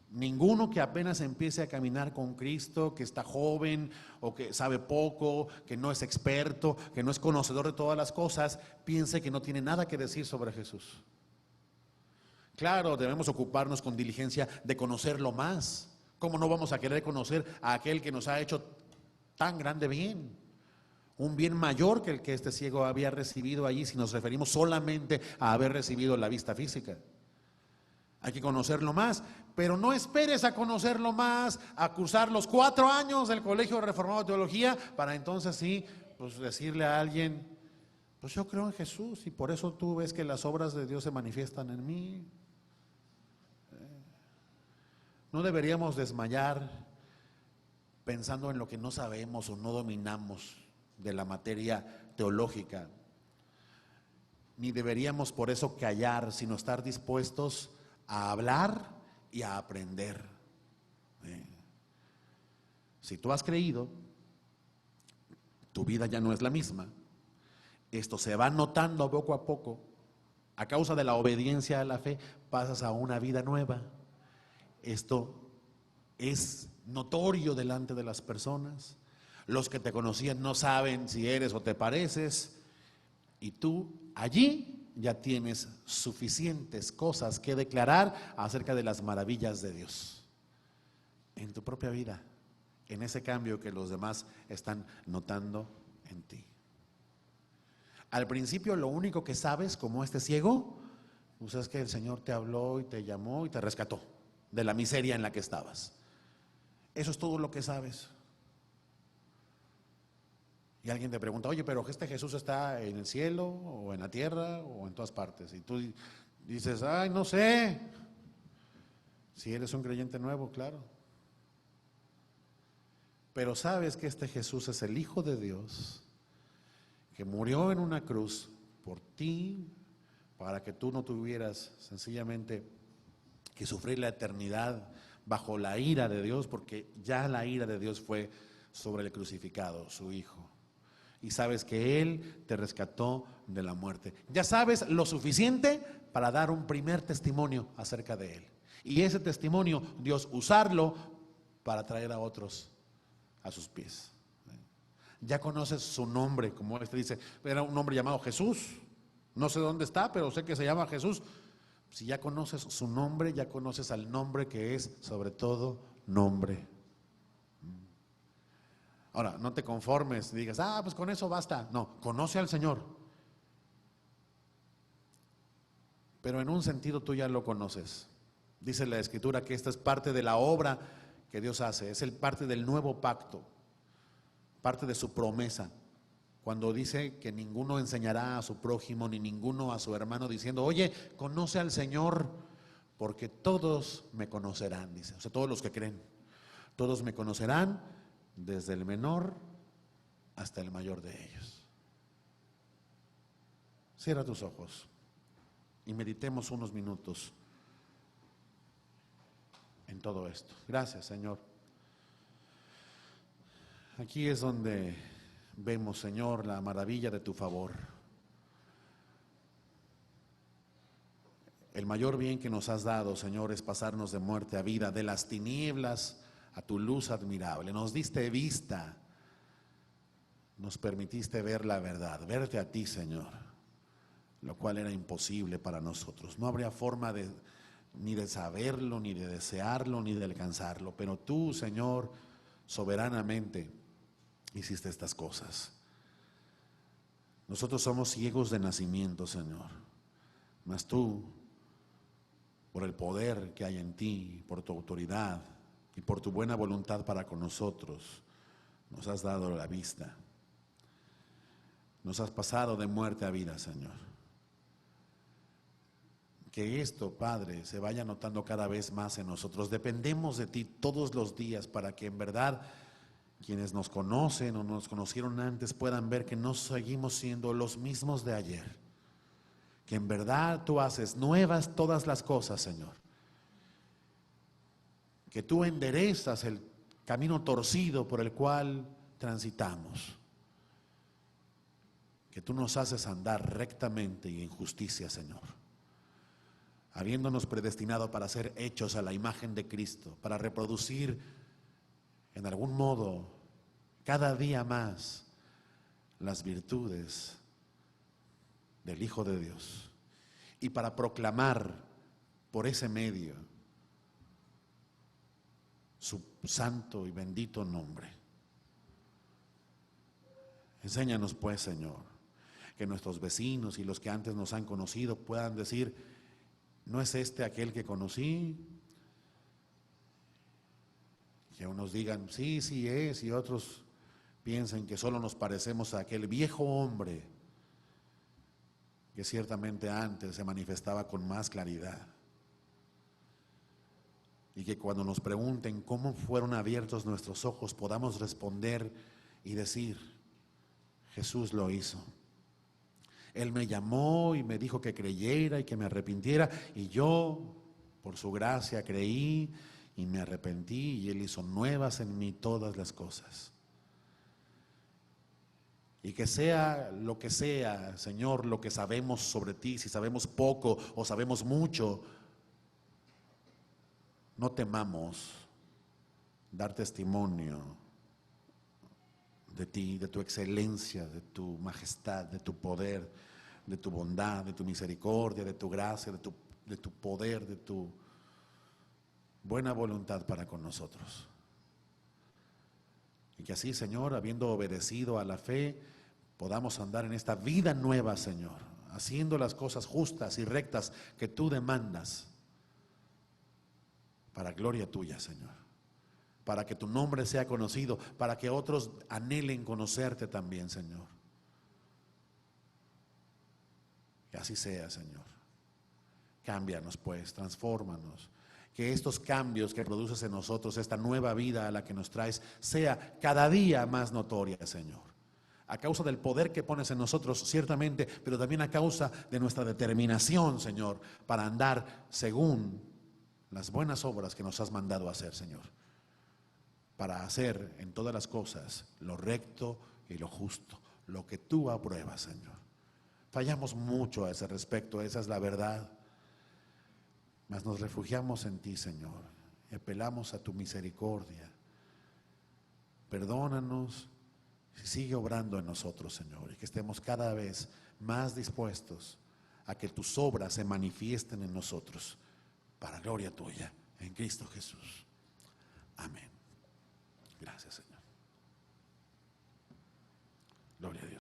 ninguno que apenas empiece a caminar con Cristo, que está joven o que sabe poco, que no es experto, que no es conocedor de todas las cosas, piense que no tiene nada que decir sobre Jesús. Claro, debemos ocuparnos con diligencia de conocerlo más, ¿Cómo no vamos a querer conocer a aquel que nos ha hecho tan grande bien? Un bien mayor que el que este ciego había recibido allí, si nos referimos solamente a haber recibido la vista física. Hay que conocerlo más, pero no esperes a conocerlo más, a cursar los 4 años del Colegio Reformado de Teología, para entonces sí, pues decirle a alguien, pues yo creo en Jesús y por eso tú ves que las obras de Dios se manifiestan en mí. No deberíamos desmayar pensando en lo que no sabemos o no dominamos de la materia teológica, ni deberíamos por eso callar, sino estar dispuestos a hablar y a aprender. Si tú has creído, tu vida ya no es la misma. Esto se va notando poco a poco. A causa de la obediencia a la fe, pasas a una vida nueva. Esto es notorio delante de las personas. Los que te conocían no saben si eres o te pareces. Y tú allí ya tienes suficientes cosas que declarar acerca de las maravillas de Dios en tu propia vida, en ese cambio que los demás están notando en ti. Al principio lo único que sabes, como este ciego, pues es que el Señor te habló y te llamó y te rescató de la miseria en la que estabas. Eso es todo lo que sabes. Y alguien te pregunta, oye, pero este Jesús está en el cielo o en la tierra o en todas partes. Y tú dices, ay, no sé. Si eres un creyente nuevo, claro. Pero sabes que este Jesús es el Hijo de Dios, que murió en una cruz por ti, para que tú no tuvieras sencillamente que sufrir la eternidad bajo la ira de Dios, porque ya la ira de Dios fue sobre el crucificado, su Hijo. Y sabes que Él te rescató de la muerte. Ya sabes lo suficiente para dar un primer testimonio acerca de Él. Y ese testimonio, Dios usarlo para traer a otros a sus pies. Ya conoces su nombre, como este dice, era un hombre llamado Jesús. No sé dónde está, pero sé que se llama Jesús. Si ya conoces su nombre, ya conoces al nombre que es sobre todo nombre. Ahora, no te conformes, digas, pues con eso basta. No, conoce al Señor. Pero en un sentido tú ya lo conoces. Dice la Escritura que esta es parte de la obra que Dios hace, es el parte del nuevo pacto, parte de su promesa. Cuando dice que ninguno enseñará a su prójimo ni ninguno a su hermano diciendo, oye, conoce al Señor, porque todos me conocerán, dice. O sea, todos los que creen, todos me conocerán, desde el menor hasta el mayor de ellos. Cierra tus ojos y meditemos unos minutos en todo esto. Gracias, Señor. Aquí es donde vemos, Señor, la maravilla de tu favor. El mayor bien que nos has dado, Señor, es pasarnos de muerte a vida, de las tinieblas a tu luz admirable. Nos diste vista, nos permitiste ver la verdad, verte a ti, Señor, lo cual era imposible para nosotros. No habría forma ni de saberlo, ni de desearlo, ni de alcanzarlo, pero tú, Señor, soberanamente hiciste estas cosas. Nosotros somos ciegos de nacimiento, Señor, mas tú, por el poder que hay en ti, por tu autoridad y por tu buena voluntad para con nosotros, nos has dado la vista. Nos has pasado de muerte a vida, Señor. Que esto, Padre, se vaya notando cada vez más en nosotros. Dependemos de ti todos los días para que en verdad quienes nos conocen o nos conocieron antes puedan ver que no seguimos siendo los mismos de ayer. Que en verdad tú haces nuevas todas las cosas, Señor. Que tú enderezas el camino torcido por el cual transitamos. Que tú nos haces andar rectamente y en justicia, Señor. Habiéndonos predestinado para ser hechos a la imagen de Cristo, para reproducir en algún modo cada día más las virtudes del Hijo de Dios y para proclamar por ese medio su santo y bendito nombre. Enséñanos pues, Señor, que nuestros vecinos y los que antes nos han conocido puedan decir: ¿no es este aquel que conocí? Que unos digan: sí, sí es, y otros piensen que solo nos parecemos a aquel viejo hombre que ciertamente antes se manifestaba con más claridad. Y que cuando nos pregunten cómo fueron abiertos nuestros ojos, podamos responder y decir: Jesús lo hizo. Él me llamó y me dijo que creyera y que me arrepintiera, y yo, por su gracia, creí y me arrepentí, y Él hizo nuevas en mí todas las cosas. Y que sea, Señor, lo que sabemos sobre ti, si sabemos poco o sabemos mucho, no temamos dar testimonio de ti, de tu excelencia, de tu majestad, de tu poder, de tu bondad, de tu misericordia, de tu gracia, de tu poder, de tu buena voluntad para con nosotros. Y que así, Señor, habiendo obedecido a la fe, podamos andar en esta vida nueva, Señor, haciendo las cosas justas y rectas que tú demandas, para gloria tuya, Señor, para que tu nombre sea conocido, para que otros anhelen conocerte también, Señor. Que así sea, Señor. Cámbianos pues, transfórmanos. Que estos cambios que produces en nosotros, esta nueva vida a la que nos traes, sea cada día más notoria, Señor. A causa del poder que pones en nosotros, ciertamente, pero también a causa de nuestra determinación, Señor, para andar según las buenas obras que nos has mandado a hacer, Señor. Para hacer en todas las cosas lo recto y lo justo, lo que tú apruebas, Señor. Fallamos mucho a ese respecto, esa es la verdad. Mas nos refugiamos en ti, Señor, y apelamos a tu misericordia. Perdónanos y sigue obrando en nosotros, Señor, y que estemos cada vez más dispuestos a que tus obras se manifiesten en nosotros, para gloria tuya, en Cristo Jesús. Amén. Gracias, Señor. Gloria a Dios.